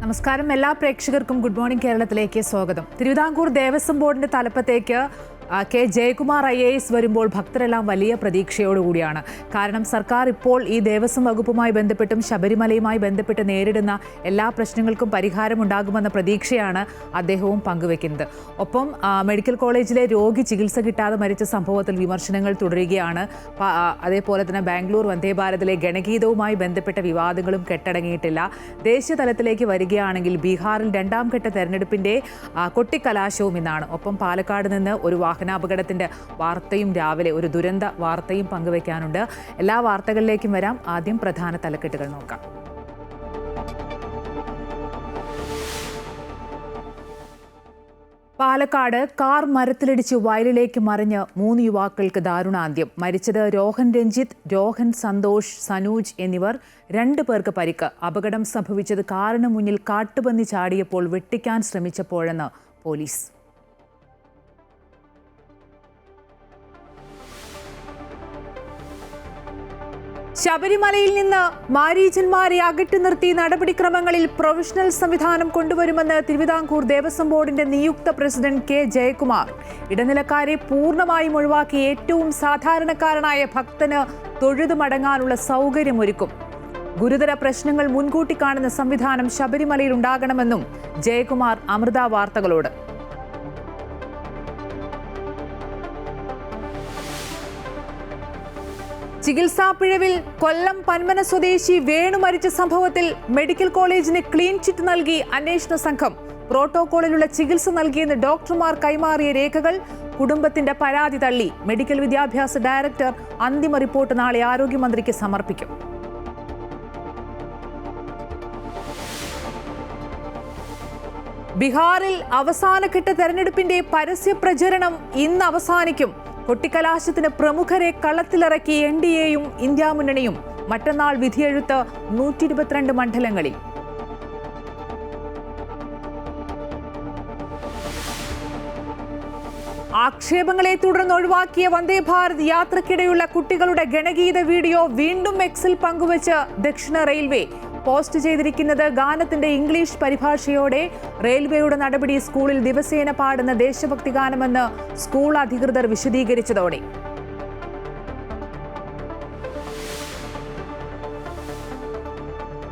നമസ്കാരം. എല്ലാ പ്രേക്ഷകർക്കും ഗുഡ് മോർണിംഗ് കേരളത്തിലേക്ക് സ്വാഗതം. തിരുവിതാംകൂർ ദേവസ്വം ബോർഡിന്റെ തലപ്പത്തേക്ക് കെ ജയകുമാർ IAS വരുമ്പോൾ ഭക്തരെല്ലാം വലിയ പ്രതീക്ഷയോടുകൂടിയാണ്. കാരണം സർക്കാർ ഇപ്പോൾ ഈ ദേവസ്വം വകുപ്പുമായി ബന്ധപ്പെട്ടും ശബരിമലയുമായി ബന്ധപ്പെട്ട് നേരിടുന്ന എല്ലാ പ്രശ്നങ്ങൾക്കും പരിഹാരമുണ്ടാകുമെന്ന പ്രതീക്ഷയാണ് അദ്ദേഹവും പങ്കുവെക്കുന്നത്. ഒപ്പം മെഡിക്കൽ കോളേജിലെ രോഗി ചികിത്സ കിട്ടാതെ മരിച്ച സംഭവത്തിൽ വിമർശനങ്ങൾ തുടരുകയാണ്. അതേപോലെ തന്നെ ബാംഗ്ലൂർ വന്ദേ ഭാരതിലെ ഗണഗീതവുമായി ബന്ധപ്പെട്ട വിവാദങ്ങളും കെട്ടടങ്ങിയിട്ടില്ല. ദേശീയ തലത്തിലേക്ക് വരികയാണെങ്കിൽ ബീഹാറിൽ രണ്ടാം ഘട്ട തെരഞ്ഞെടുപ്പിന്റെ കൊട്ടിക്കലാശവും ഇന്നാണ്. ഒപ്പം പാലക്കാട് നിന്ന് ഒരു വാഹനാപകടത്തിന്റെ വാർത്തയും രാവിലെ ഒരു ദുരന്ത വാർത്തയും പങ്കുവയ്ക്കാനുണ്ട്. എല്ലാ വാർത്തകളിലേക്കും വരാം. ആദ്യം പ്രധാന തലക്കെട്ടുകൾ നോക്കാം. പാലക്കാട് കാർ മരത്തിലിടിച്ച് വയലിലേക്ക് മറിഞ്ഞ് 3 യുവാക്കൾക്ക് ദാരുണാന്ത്യം. മരിച്ചത് രോഹൻ രഞ്ജിത്ത്, രോഹൻ സന്തോഷ്, സനൂജ് എന്നിവർ. 2 പേർക്ക് പരിക്ക്. അപകടം സംഭവിച്ചത് കാറിന് മുന്നിൽ കാട്ടുപന്നി ചാടിയപ്പോൾ വെട്ടിക്കാൻ ശ്രമിച്ചപ്പോഴെന്ന് പോലീസ്. ശബരിമലയിൽ നിന്ന് മാരീചന്മാരെ അകറ്റി നിർത്തി നടപടിക്രമങ്ങളിൽ പ്രൊഫഷണൽ സംവിധാനം കൊണ്ടുവരുമെന്ന് തിരുവിതാംകൂർ ദേവസ്വം ബോർഡിന്റെ നിയുക്ത പ്രസിഡന്റ് കെ ജയകുമാർ. ഇടനിലക്കാരെ പൂർണ്ണമായും ഒഴിവാക്കി ഏറ്റവും സാധാരണക്കാരനായ ഭക്തന് തൊഴുതു മടങ്ങാനുള്ള സൗകര്യമൊരുക്കും. ഗുരുതര പ്രശ്നങ്ങൾ മുൻകൂട്ടി കാണുന്ന സംവിധാനം ശബരിമലയിൽ ഉണ്ടാകണമെന്നും ജയകുമാർ അമൃത വാർത്തകളോട്. ചികിത്സാ പിഴവിൽ കൊല്ലം പന്മന സ്വദേശി വേണു മരിച്ച സംഭവത്തിൽ മെഡിക്കൽ കോളേജിന് ക്ലീൻ ചിറ്റ് നൽകി അന്വേഷണ സംഘം. പ്രോട്ടോകോളിലുള്ള ചികിത്സ നൽകിയെന്ന് ഡോക്ടർമാർ കൈമാറിയ രേഖകൾ. കുടുംബത്തിന്റെ പരാതി തള്ളി. മെഡിക്കൽ വിദ്യാഭ്യാസ ഡയറക്ടർ അന്തിമ റിപ്പോർട്ട് നാളെ ആരോഗ്യമന്ത്രിക്ക് സമർപ്പിക്കും. ബീഹാറിൽ അവസാനഘട്ട തെരഞ്ഞെടുപ്പിന്റെ പരസ്യ പ്രചരണം ഇന്ന് അവസാനിക്കും. കൊട്ടിക്കലാശത്തിന് പ്രമുഖരെ കളത്തിലിറക്കി NDAയും ഇന്ത്യ മുന്നണിയും. മറ്റന്നാൾ വിധിയെഴുത്ത് 122 മണ്ഡലങ്ങളിൽ. ആക്ഷേപങ്ങളെ തുടർന്ന് ഒഴിവാക്കിയ വന്ദേ ഭാരത് യാത്രക്കിടെയുള്ള കുട്ടികളുടെ ഗണഗീത വീഡിയോ വീണ്ടും എക്സിൽ പങ്കുവച്ച് ദക്ഷിണ റെയിൽവേ. പോസ്റ്റ് ചെയ്തിരിക്കുന്നത് ഗാനത്തിന്റെ ഇംഗ്ലീഷ് പരിഭാഷയോടെ. റെയിൽവേയുടെ നടപടി സ്കൂളിൽ ദിവസേന പാടുന്ന ദേശഭക്തി ഗാനമെന്ന് സ്കൂൾ അധികൃതർ വിശദീകരിച്ചതോടെ.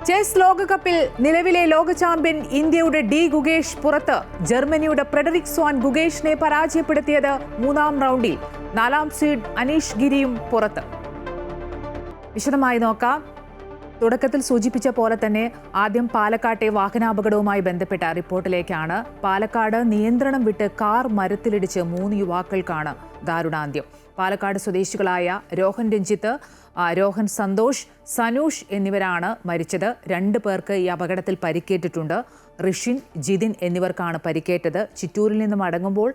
ചെസ് ലോകകപ്പിൽ നിലവിലെ ലോക ചാമ്പ്യൻ ഇന്ത്യയുടെ D ഗുഗേഷ് പുറത്ത്. ജർമ്മനിയുടെ ഫ്രെഡറിക് സ്വാൻ ഗുഗേഷിനെ പരാജയപ്പെടുത്തിയത് 3ാം റൗണ്ടിൽ. 4ാം സീഡ് അനീഷ് ഗിരിയും പുറത്ത്. വിശദമായി നോക്കാം. തുടക്കത്തിൽ സൂചിപ്പിച്ച പോലെ തന്നെ ആദ്യം പാലക്കാട്ടെ വാഹനാപകടവുമായി ബന്ധപ്പെട്ട റിപ്പോർട്ടിലേക്കാണ്. പാലക്കാട് നിയന്ത്രണം വിട്ട് കാർ മരത്തിലിടിച്ച് 3 യുവാക്കൾക്കാണ് ദാരുണാന്ത്യം. പാലക്കാട് സ്വദേശികളായ രോഹൻ രഞ്ജിത്ത്, രോഹൻ സന്തോഷ്, സനൂഷ് എന്നിവരാണ് മരിച്ചത്. 2 പേർക്ക് ഈ അപകടത്തിൽ പരിക്കേറ്റിട്ടുണ്ട്. ഋഷിൻ, ജിതിൻ എന്നിവർക്കാണ് പരിക്കേറ്റത്. ചിറ്റൂരിൽ നിന്ന് മടങ്ങുമ്പോൾ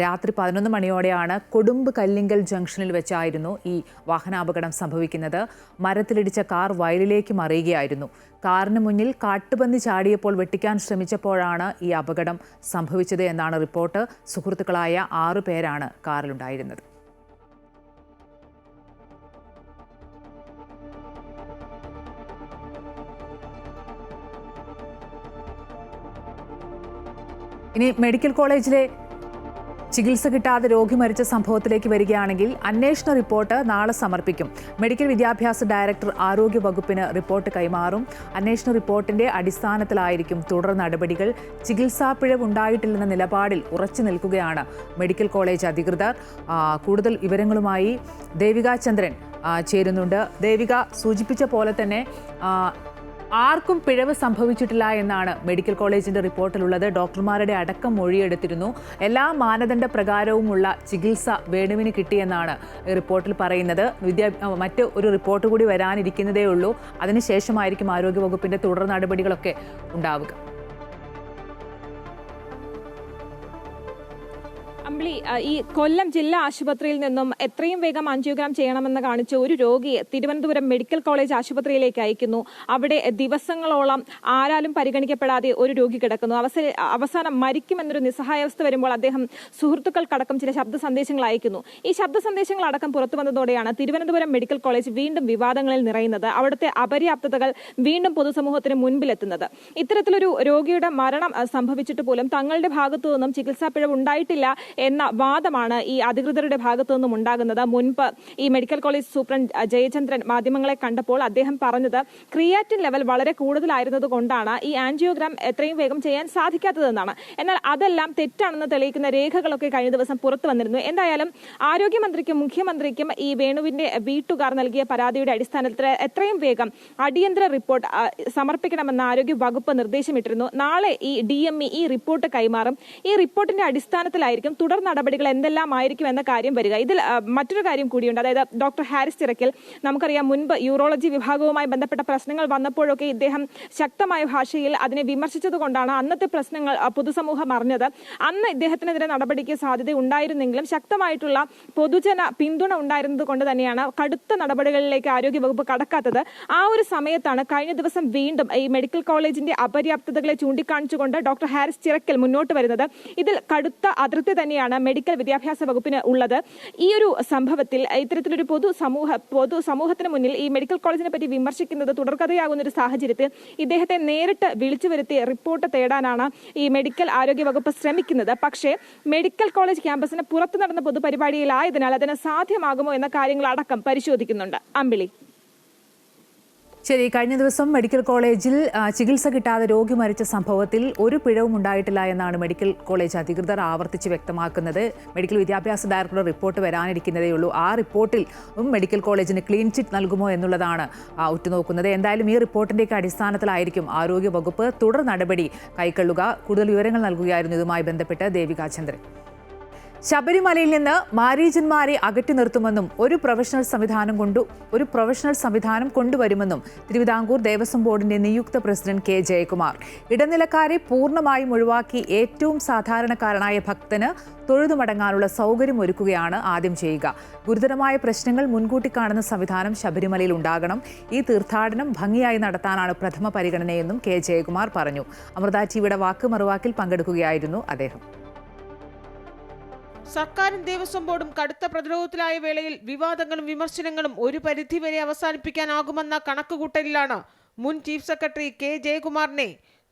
രാത്രി 11 മണിയോടെയാണ് കൊടുമ്പ് കല്ലിങ്കൽ ജംഗ്ഷനിൽ വെച്ചായിരുന്നു ഈ വാഹനാപകടം സംഭവിക്കുന്നത്. മരത്തിലിടിച്ച കാർ വയലിലേക്ക് മറിയുകയായിരുന്നു. കാറിന് മുന്നിൽ കാട്ടുപന്നി ചാടിയപ്പോൾ വെട്ടിക്കാൻ ശ്രമിച്ചപ്പോഴാണ് ഈ അപകടം സംഭവിച്ചത് എന്നാണ് റിപ്പോർട്ട്. സുഹൃത്തുക്കളായ 6 പേരാണ് കാറിലുണ്ടായിരുന്നത്. ഇനി മെഡിക്കൽ കോളേജിലെ ചികിത്സ കിട്ടാതെ രോഗി മരിച്ച സംഭവത്തിലേക്ക് വരികയാണെങ്കിൽ അന്വേഷണ റിപ്പോർട്ട് നാളെ സമർപ്പിക്കും. മെഡിക്കൽ വിദ്യാഭ്യാസ ഡയറക്ടർ ആരോഗ്യ വകുപ്പിന് റിപ്പോർട്ട് കൈമാറും. അന്വേഷണ റിപ്പോർട്ടിന്റെ അടിസ്ഥാനത്തിലായിരിക്കും തുടർ നടപടികൾ. ചികിത്സാ പിഴവ് ഉണ്ടായിട്ടില്ലെന്ന നിലപാടിൽ ഉറച്ചു നിൽക്കുകയാണ് മെഡിക്കൽ കോളേജ് അധികൃതർ. കൂടുതൽ വിവരങ്ങളുമായി ദേവിക ചന്ദ്രൻ ചേരുന്നുണ്ട്. ദേവിക, സൂചിപ്പിച്ച പോലെ തന്നെ ആർക്കും പിഴവ് സംഭവിച്ചിട്ടില്ല എന്നാണ് മെഡിക്കൽ കോളേജിന്റെ റിപ്പോർട്ടിലുള്ളത്. ഡോക്ടർമാരുടെ അടക്കം മൊഴിയെടുത്തിരുന്നു. എല്ലാ മാനദണ്ഡ പ്രകാരവുമുള്ള ചികിത്സ വേണുവിന് കിട്ടിയെന്നാണ് റിപ്പോർട്ടിൽ പറയുന്നത്. മറ്റ് ഒരു റിപ്പോർട്ട് കൂടി വരാനിരിക്കുന്നതേ ഉള്ളൂ. അതിനുശേഷമായിരിക്കും ആരോഗ്യവകുപ്പിന്റെ തുടർ നടപടികളൊക്കെ ഉണ്ടാവുക. അമ്പിളി, ഈ കൊല്ലം ജില്ലാ ആശുപത്രിയിൽ നിന്നും എത്രയും വേഗം ആൻജിയോഗ്രാം ചെയ്യണമെന്ന് കാണിച്ച് ഒരു രോഗിയെ തിരുവനന്തപുരം മെഡിക്കൽ കോളേജ് ആശുപത്രിയിലേക്ക് അയക്കുന്നു. അവിടെ ദിവസങ്ങളോളം ആരാലും പരിഗണിക്കപ്പെടാതെ ഒരു രോഗി കിടക്കുന്നു. അവസാനം മരിക്കുമെന്നൊരു നിസ്സഹായാവസ്ഥ വരുമ്പോൾ അദ്ദേഹം സുഹൃത്തുക്കൾക്കടക്കം ചില ശബ്ദ സന്ദേശങ്ങൾ അയക്കുന്നു. ഈ ശബ്ദ സന്ദേശങ്ങൾ അടക്കം പുറത്തു വന്നതോടെയാണ് തിരുവനന്തപുരം മെഡിക്കൽ കോളേജ് വീണ്ടും വിവാദങ്ങളിൽ നിറയുന്നത്. അവിടുത്തെ അപര്യാപ്തതകൾ വീണ്ടും പൊതുസമൂഹത്തിന് മുൻപിലെത്തുന്നത്. ഇത്തരത്തിലൊരു രോഗിയുടെ മരണം സംഭവിച്ചിട്ട് പോലും തങ്ങളുടെ ഭാഗത്തു നിന്നും ചികിത്സാ പിഴവ് ഉണ്ടായിട്ടില്ല എന്ന വാദമാണ് ഈ അധികൃതരുടെ ഭാഗത്തു നിന്നും ഉണ്ടാകുന്നത്. മുൻപ് ഈ മെഡിക്കൽ കോളേജ് സൂപ്രണ്ട് ജയചന്ദ്രൻ മാധ്യമങ്ങളെ കണ്ടപ്പോൾ അദ്ദേഹം പറഞ്ഞത് ക്രിയാറ്റിൻ ലെവൽ വളരെ കൂടുതലായിരുന്നത് കൊണ്ടാണ് ഈ ആൻജിയോഗ്രാം എത്രയും വേഗം ചെയ്യാൻ സാധിക്കാത്തതെന്നാണ്. എന്നാൽ അതെല്ലാം തെറ്റാണെന്ന് തെളിയിക്കുന്ന രേഖകളൊക്കെ കഴിഞ്ഞ ദിവസം പുറത്തു വന്നിരുന്നു. എന്തായാലും ആരോഗ്യമന്ത്രിക്കും മുഖ്യമന്ത്രിക്കും ഈ വേണുവിന്റെ വീട്ടുകാർ നൽകിയ പരാതിയുടെ അടിസ്ഥാനത്തിൽ എത്രയും വേഗം അടിയന്തര റിപ്പോർട്ട് സമർപ്പിക്കണമെന്ന് ആരോഗ്യ വകുപ്പ് നിർദ്ദേശമിട്ടിരുന്നു. നാളെ ഈ DME ഈ റിപ്പോർട്ട് കൈമാറും. ഈ റിപ്പോർട്ടിന്റെ അടിസ്ഥാനത്തിലായിരിക്കും തുടർ നടപടികൾ എന്തെല്ലാമായിരിക്കും എന്ന കാര്യം വരിക. ഇതിൽ മറ്റൊരു കാര്യം കൂടിയുണ്ട്. അതായത് ഡോക്ടർ ഹാരിസ് ചിറക്കൽ, നമുക്കറിയാം മുൻപ് യൂറോളജി വിഭാഗവുമായി ബന്ധപ്പെട്ട പ്രശ്നങ്ങൾ വന്നപ്പോഴൊക്കെ ഇദ്ദേഹം ശക്തമായ ഭാഷയിൽ അതിനെ വിമർശിച്ചത് കൊണ്ടാണ് അന്നത്തെ പ്രശ്നങ്ങൾ പൊതുസമൂഹം അറിഞ്ഞത്. അന്ന് ഇദ്ദേഹത്തിനെതിരെ നടപടിക്ക് സാധ്യത ഉണ്ടായിരുന്നെങ്കിലും ശക്തമായിട്ടുള്ള പൊതുജന പിന്തുണ ഉണ്ടായിരുന്നത് കൊണ്ട് തന്നെയാണ് കടുത്ത നടപടികളിലേക്ക് ആരോഗ്യവകുപ്പ് കടക്കാത്തത്. ആ ഒരു സമയത്താണ് കഴിഞ്ഞ ദിവസം വീണ്ടും ഈ മെഡിക്കൽ കോളേജിന്റെ അപര്യാപ്തതകളെ ചൂണ്ടിക്കാണിച്ചുകൊണ്ട് ഡോക്ടർ ഹാരിസ് ചിറക്കൽ മുന്നോട്ട് വരുന്നത്. ഇതിൽ കടുത്ത അതൃപ്തി തന്നെയാണ് മെഡിക്കൽ വിദ്യാഭ്യാസ വകുപ്പിന് ഉള്ളത്. ഈ ഒരു സംഭവത്തിൽ ഇത്തരത്തിലൊരു പൊതുസമൂഹത്തിന് മുന്നിൽ ഈ മെഡിക്കൽ കോളേജിനെ പറ്റി വിമർശിക്കുന്നത് തുടർക്കഥയാകുന്ന ഒരു സാഹചര്യത്തിൽ ഇദ്ദേഹത്തെ നേരിട്ട് വിളിച്ചു വരുത്തി റിപ്പോർട്ട് തേടാനാണ് ഈ മെഡിക്കൽ ആരോഗ്യ വകുപ്പ് ശ്രമിക്കുന്നത്. പക്ഷേ മെഡിക്കൽ കോളേജ് ക്യാമ്പസിന് പുറത്തു നടന്ന പൊതുപരിപാടിയിലായതിനാൽ അതിന് സാധ്യമാകുമോ എന്ന കാര്യങ്ങൾ അടക്കം പരിശോധിക്കുന്നുണ്ട്. അമ്പിളി, ശരി, കഴിഞ്ഞ ദിവസം മെഡിക്കൽ കോളേജിൽ ചികിത്സ കിട്ടാതെ രോഗി മരിച്ച സംഭവത്തിൽ ഒരു പിഴവും ഉണ്ടായിട്ടില്ല എന്നാണ് മെഡിക്കൽ കോളേജ് അധികൃതർ ആവർത്തിച്ച് വ്യക്തമാക്കുന്നത്. മെഡിക്കൽ വിദ്യാഭ്യാസ ഡയറക്ടറുടെ റിപ്പോർട്ട് വരാനിരിക്കുന്നതേയുള്ളൂ. ആ റിപ്പോർട്ടിൽ മെഡിക്കൽ കോളേജിന് ക്ലീൻ ചിറ്റ് നൽകുമോ എന്നുള്ളതാണ് ഉറ്റുനോക്കുന്നത്. എന്തായാലും ഈ റിപ്പോർട്ടിൻ്റെയൊക്കെ അടിസ്ഥാനത്തിലായിരിക്കും ആരോഗ്യ വകുപ്പ് തുടർ നടപടി കൈക്കൊള്ളുക. കൂടുതൽ വിവരങ്ങൾ നൽകുകയായിരുന്നു ഇതുമായി ബന്ധപ്പെട്ട് ദേവിക ചന്ദ്രൻ. ശബരിമലയിൽ നിന്ന് മാരീജന്മാരെ അകറ്റി നിർത്തുമെന്നും ഒരു പ്രൊഫഷണൽ സംവിധാനം കൊണ്ടുവരുമെന്നും തിരുവിതാംകൂർ ദേവസ്വം ബോർഡിന്റെ നിയുക്ത പ്രസിഡന്റ് K. ജയകുമാർ. ഇടനിലക്കാരെ പൂർണ്ണമായും ഒഴിവാക്കി ഏറ്റവും സാധാരണക്കാരനായ ഭക്തന് തൊഴുതുമടങ്ങാനുള്ള സൗകര്യം ഒരുക്കുകയാണ് ആദ്യം ചെയ്യുക. ഗുരുതരമായ പ്രശ്നങ്ങൾ മുൻകൂട്ടി കാണുന്ന സംവിധാനം ശബരിമലയിൽ ഉണ്ടാകണം. ഈ തീർത്ഥാടനം ഭംഗിയായി നടത്താനാണ് പ്രഥമ പരിഗണനയെന്നും K. ജയകുമാർ പറഞ്ഞു. അമൃത ടിവിയുടെ വാക്ക് മറുവാക്കിൽ പങ്കെടുക്കുകയായിരുന്നു അദ്ദേഹം. സർക്കാരും ദേവസ്വം ബോർഡും കടുത്ത പ്രതിരോധത്തിലായ വേളയിൽ വിവാദങ്ങളും വിമർശനങ്ങളും ഒരു പരിധിവരെ അവസാനിപ്പിക്കാനാകുമെന്ന കണക്കുകൂട്ടലിലാണ് മുൻ ചീഫ് സെക്രട്ടറി K. ജയകുമാറിനെ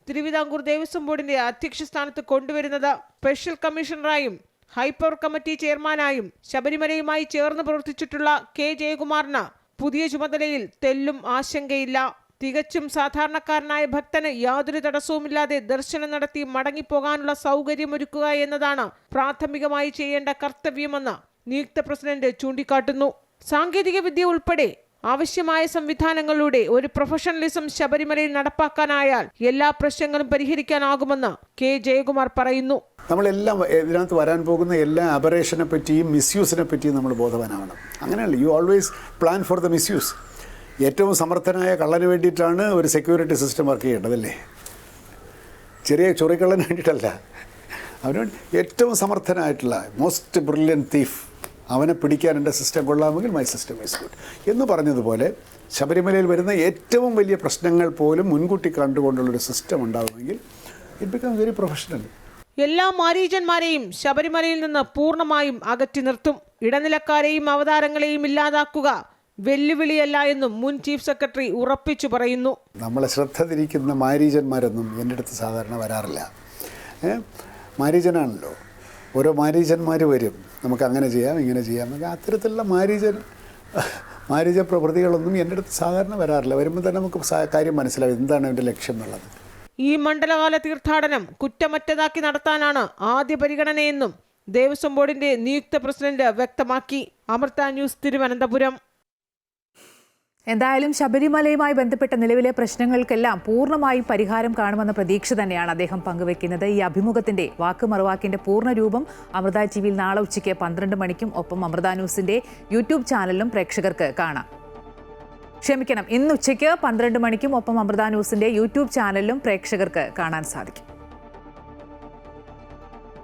തിരുവിതാംകൂർ ദേവസ്വം ബോർഡിന്റെ അധ്യക്ഷ സ്ഥാനത്ത് കൊണ്ടുവരുന്നത്. സ്പെഷ്യൽ കമ്മീഷണറായും ഹൈപ്പവർ കമ്മിറ്റി ചെയർമാനായും ശബരിമലയുമായി ചേർന്ന് പ്രവർത്തിച്ചിട്ടുള്ള K. ജയകുമാറിന് പുതിയ ചുമതലയിൽ തെല്ലും ആശങ്കയില്ല. തികച്ചും സാധാരണക്കാരനായ ഭക്തന് യാതൊരു തടസ്സവുമില്ലാതെ ദർശനം നടത്തി മടങ്ങിപ്പോകാനുള്ള സൗകര്യമൊരുക്കുക എന്നതാണ് പ്രാഥമികമായി ചെയ്യേണ്ട കർത്തവ്യമെന്ന് നിയുക്ത പ്രസിഡന്റ് ചൂണ്ടിക്കാട്ടുന്നു. സാങ്കേതിക വിദ്യ ഉൾപ്പെടെ ആവശ്യമായ സംവിധാനങ്ങളിലൂടെ ഒരു പ്രൊഫഷണലിസം ശബരിമലയിൽ നടപ്പാക്കാനായാൽ എല്ലാ പ്രശ്നങ്ങളും പരിഹരിക്കാനാകുമെന്ന് K. ജയകുമാർ പറയുന്നു. നമ്മളെല്ലാം ഇതിനകത്ത് വരാൻ പോകുന്ന എല്ലാ അബറേഷനെ പറ്റിയും മിസ്യൂസിനെ പറ്റിയും നമ്മൾ ബോധവാനാവണം. അങ്ങനെയല്ല, you always plan for the misuse. ഏറ്റവും സമർത്ഥനായ കള്ളന് വേണ്ടിയിട്ടാണ് ഒരു സെക്യൂരിറ്റി സിസ്റ്റം വർക്ക് ചെയ്യേണ്ടതല്ലേ, ചെറിയ ചൊറിക്കള്ളന് വേണ്ടിയിട്ടല്ല. അവന് ഏറ്റവും സമർത്ഥനായിട്ടുള്ള മോസ്റ്റ് ബ്രില്യൻ തീഫ്, അവനെ പിടിക്കാൻ എൻ്റെ സിസ്റ്റം കൊള്ളാമെങ്കിൽ മൈ സിസ്റ്റം ഈസ് ഗുഡ് എന്ന് പറഞ്ഞതുപോലെ ശബരിമലയിൽ വരുന്ന ഏറ്റവും വലിയ പ്രശ്നങ്ങൾ പോലും മുൻകൂട്ടി കണ്ടുകൊണ്ടുള്ളൊരു സിസ്റ്റം ഉണ്ടാകുമെങ്കിൽ ഇറ്റ് ബിക്കം വെരി പ്രൊഫഷണൽ. എല്ലാ മാരീജന്മാരെയും ശബരിമലയിൽ നിന്ന് പൂർണ്ണമായും അകറ്റി നിർത്തും. ഇടനിലക്കാരെയും അവതാരങ്ങളെയും ഇല്ലാതാക്കുക വെല്ലുവിളിയല്ല എന്നും മുൻ ചീഫ് സെക്രട്ടറി ഉറപ്പിച്ചു പറയുന്നു. നമ്മളെ ശ്രദ്ധ തിരിക്കുന്ന മാരീജന്മാരൊന്നും എൻ്റെ അടുത്ത് സാധാരണ വരാറില്ല. മാരീജനാണല്ലോ, ഓരോ മാരീജന്മാർ വരും, നമുക്ക് അങ്ങനെ ചെയ്യാം ഇങ്ങനെ ചെയ്യാം എന്നൊക്കെ. അത്തരത്തിലുള്ള മാരീജ പ്രവൃത്തികളൊന്നും എൻ്റെ അടുത്ത് സാധാരണ വരാറില്ല. വരുമ്പോൾ തന്നെ നമുക്ക് കാര്യം മനസ്സിലാവും എന്താണ് എൻ്റെ ലക്ഷ്യം എന്നുള്ളത്. ഈ മണ്ഡലകാല തീർത്ഥാടനം കുറ്റമറ്റതാക്കി നടത്താനാണ് ആദ്യ പരിഗണനയെന്നും ദേവസ്വം ബോർഡിന്റെ നിയുക്ത പ്രസിഡന്റ് വ്യക്തമാക്കി. അമൃത ന്യൂസ്, തിരുവനന്തപുരം. എന്തായാലും ശബരിമലയുമായി ബന്ധപ്പെട്ട നിലവിലെ പ്രശ്നങ്ങൾക്കെല്ലാം പൂർണ്ണമായും പരിഹാരം കാണുമെന്ന പ്രതീക്ഷ തന്നെയാണ് അദ്ദേഹം പങ്കുവെക്കുന്നത്. ഈ അഭിമുഖത്തിന്റെ വാക്ക് മറുവാക്കിന്റെ പൂർണ്ണ രൂപം അമൃത ടിവിയിൽ നാളെ ഉച്ചയ്ക്ക് 12 മണിക്കും ഒപ്പം അമൃത ന്യൂസിന്റെ യൂട്യൂബ് ചാനലിലും പ്രേക്ഷകർക്ക് കാണാം. ഇന്ന് ഉച്ചയ്ക്ക് 12 മണിക്കും ഒപ്പം അമൃത ന്യൂസിന്റെ യൂട്യൂബ് ചാനലിലും പ്രേക്ഷകർക്ക് കാണാൻ സാധിക്കും.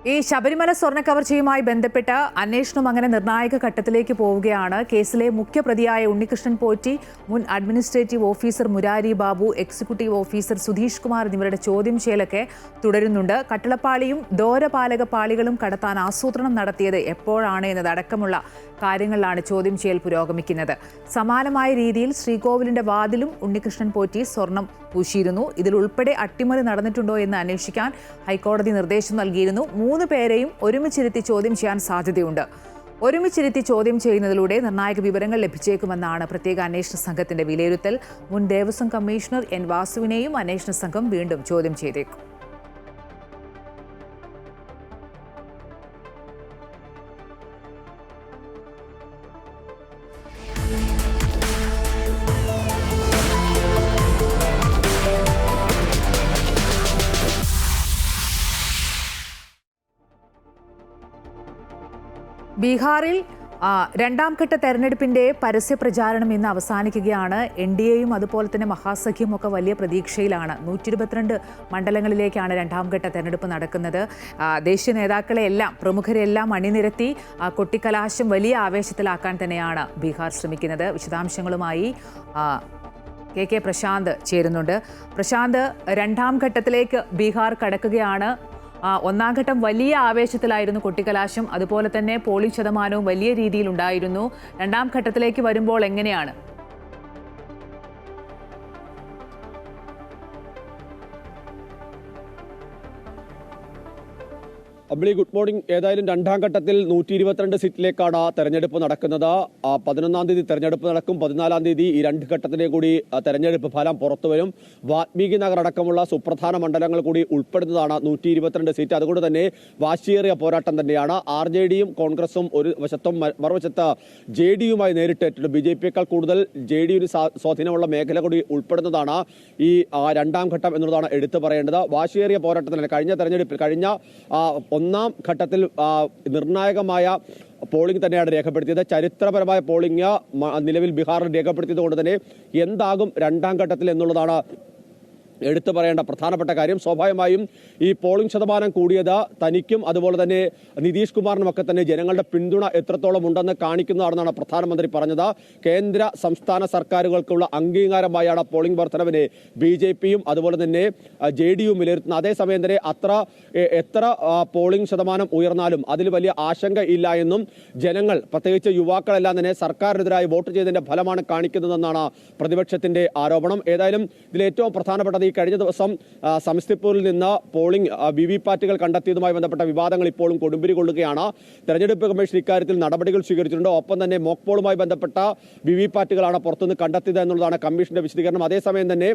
ഈ ശബരിമല സ്വർണ്ണ കവർച്ചയുമായി ബന്ധപ്പെട്ട് അന്വേഷണം അങ്ങനെ നിർണായക ഘട്ടത്തിലേക്ക് പോവുകയാണ്. കേസിലെ മുഖ്യപ്രതിയായ ഉണ്ണികൃഷ്ണൻ പോറ്റി, മുൻ administrative officer Murari Babu, executive officer Sudheesh Kumar എന്നിവരുടെ ചോദ്യം ചെയ്യലൊക്കെ തുടരുന്നുണ്ട്. കട്ടളപ്പാളിയും ദ്വാരപാലക പാളികളും കടത്താൻ ആസൂത്രണം നടത്തിയത് എപ്പോഴാണ് എന്നതടക്കമുള്ള കാര്യങ്ങളിലാണ് ചോദ്യം ചെയ്യൽ പുരോഗമിക്കുന്നത്. സമാനമായ രീതിയിൽ ശ്രീകോവിലിന്റെ വാതിലും ഉണ്ണികൃഷ്ണൻ പോറ്റി സ്വർണം പൂശിയിരുന്നു. ഇതിലുൾപ്പെടെ അട്ടിമറി നടന്നിട്ടുണ്ടോ എന്ന് അന്വേഷിക്കാൻ ഹൈക്കോടതി നിർദ്ദേശം നൽകിയിരുന്നു. 3 പേരെയും ഒരുമിച്ചിരുത്തി ചോദ്യം ചെയ്യാൻ സാധ്യതയുണ്ട്. ഒരുമിച്ചിരുത്തി ചോദ്യം ചെയ്യുന്നതിലൂടെ നിർണായക വിവരങ്ങൾ ലഭിച്ചേക്കുമെന്നാണ് പ്രത്യേക അന്വേഷണ സംഘത്തിന്റെ വിലയിരുത്തൽ. മുൻ ദേവസ്വം കമ്മീഷണർ എൻ വാസുവിനെയും അന്വേഷണ സംഘം വീണ്ടും ചോദ്യം ചെയ്തേക്കും. ബീഹാറിൽ രണ്ടാം ഘട്ട തെരഞ്ഞെടുപ്പിന്റെ പരസ്യ പ്രചാരണം ഇന്ന് അവസാനിക്കുകയാണ്. NDAയും അതുപോലെ തന്നെ മഹാസഖ്യവും ഒക്കെ വലിയ പ്രതീക്ഷയിലാണ്. 122 മണ്ഡലങ്ങളിലേക്കാണ് രണ്ടാം ഘട്ട തെരഞ്ഞെടുപ്പ് നടക്കുന്നത്. ദേശീയ നേതാക്കളെയെല്ലാം പ്രമുഖരെല്ലാം അണിനിരത്തി കൊട്ടിക്കലാശം വലിയ ആവേശത്തിലാക്കാൻ തന്നെയാണ് ബീഹാർ ശ്രമിക്കുന്നത്. വിശദാംശങ്ങളുമായി KK പ്രശാന്ത് ചേരുന്നുണ്ട്. പ്രശാന്ത്, രണ്ടാം ഘട്ടത്തിലേക്ക് ബീഹാർ കടക്കുകയാണ്. ഒന്നാം ഘട്ടം വലിയ ആവേശത്തിലായിരുന്നു കൊട്ടിക്കലാശം, അതുപോലെ തന്നെ പോളിംഗ് ശതമാനവും വലിയ രീതിയിൽ ഉണ്ടായിരുന്നു. രണ്ടാം ഘട്ടത്തിലേക്ക് വരുമ്പോൾ എങ്ങനെയാണ്? അമ്പിളി, ഗുഡ് മോർണിംഗ്. ഏതായാലും രണ്ടാം ഘട്ടത്തിൽ 122 സീറ്റിലേക്കാണ് തെരഞ്ഞെടുപ്പ് നടക്കുന്നത്. 11-ാം തീയതി തെരഞ്ഞെടുപ്പ് നടക്കും. 14-ാം തീയതി ഈ 2 ഘട്ടത്തിലെ കൂടി തെരഞ്ഞെടുപ്പ് ഫലം പുറത്തുവരും. വാൽമീകി നഗർ അടക്കമുള്ള സുപ്രധാന മണ്ഡലങ്ങൾ കൂടി ഉൾപ്പെടുന്നതാണ് 122 സീറ്റ്. അതുകൊണ്ട് തന്നെ വാശിയേറിയ പോരാട്ടം തന്നെയാണ്. RJDയും കോൺഗ്രസും ഒരു വശത്തും മറുവശത്ത് JDയുമായി നേരിട്ടേറ്റിട്ട് BJPയേക്കാൾ കൂടുതൽ JDയുടെ സ്വാധീനമുള്ള മേഖല കൂടി ഉൾപ്പെടുന്നതാണ് ഈ രണ്ടാം ഘട്ടം എന്നുള്ളതാണ് എടുത്തു പറയേണ്ടത്. വാശിയേറിയ പോരാട്ടത്തിലാണ് കഴിഞ്ഞ ഒന്നാം ഘട്ടത്തിൽ നിർണായകമായ പോളിംഗ് തന്നെയാണ് രേഖപ്പെടുത്തിയത്. ചരിത്രപരമായ പോളിംഗ് നിലവിൽ ബീഹാറിൽ രേഖപ്പെടുത്തിയത് കൊണ്ട് തന്നെ എന്താകും രണ്ടാം ഘട്ടത്തിൽ എന്നുള്ളതാണ് എടുത്തു പറയേണ്ട പ്രധാനപ്പെട്ട കാര്യം. സ്വാഭാവികമായും ഈ പോളിംഗ് ശതമാനം കൂടിയത് തനിക്കും അതുപോലെ തന്നെ നിതീഷ് കുമാറിനുമൊക്കെ തന്നെ ജനങ്ങളുടെ പിന്തുണ എത്രത്തോളം ഉണ്ടെന്ന് കാണിക്കുന്നതാണെന്നാണ് പ്രധാനമന്ത്രി പറഞ്ഞത്. കേന്ദ്ര സംസ്ഥാന സർക്കാരുകൾക്കുള്ള അംഗീകാരമായാണ് പോളിംഗ് വർധനവിനെ BJPയും അതുപോലെ തന്നെ JDയും വിലയിരുത്തുന്നത്. അതേസമയം തന്നെ എത്ര പോളിംഗ് ശതമാനം ഉയർന്നാലും അതിൽ വലിയ ആശങ്ക ഇല്ല എന്നും ജനങ്ങൾ, പ്രത്യേകിച്ച് യുവാക്കളെല്ലാം തന്നെ സർക്കാരിനെതിരായി വോട്ട് ചെയ്തതിന്റെ ഫലമാണ് കാണിക്കുന്നതെന്നാണ് പ്രതിപക്ഷത്തിന്റെ ആരോപണം. ഏതായാലും ഇതിൽ ഏറ്റവും പ്രധാനപ്പെട്ടത് ഈ കഴിഞ്ഞ ദിവസം സമസ്തിപൂരിൽ നിന്ന് പോളിംഗ് VVPATകൾ കണ്ടെത്തിയതുമായി ബന്ധപ്പെട്ട വിവാദങ്ങൾ ഇപ്പോഴും കൊടുമ്പിരി കൊള്ളുകയാണ്. തെരഞ്ഞെടുപ്പ് കമ്മീഷൻ ഇക്കാര്യത്തിൽ നടപടികൾ സ്വീകരിച്ചിട്ടുണ്ട്. ഒപ്പം തന്നെ മോക്ക് പോളുമായി ബന്ധപ്പെട്ട VVPATകളാണ് പുറത്തുനിന്ന് കണ്ടെത്തിയത് എന്നുള്ളതാണ് കമ്മീഷന്റെ വിശദീകരണം. അതേസമയം തന്നെ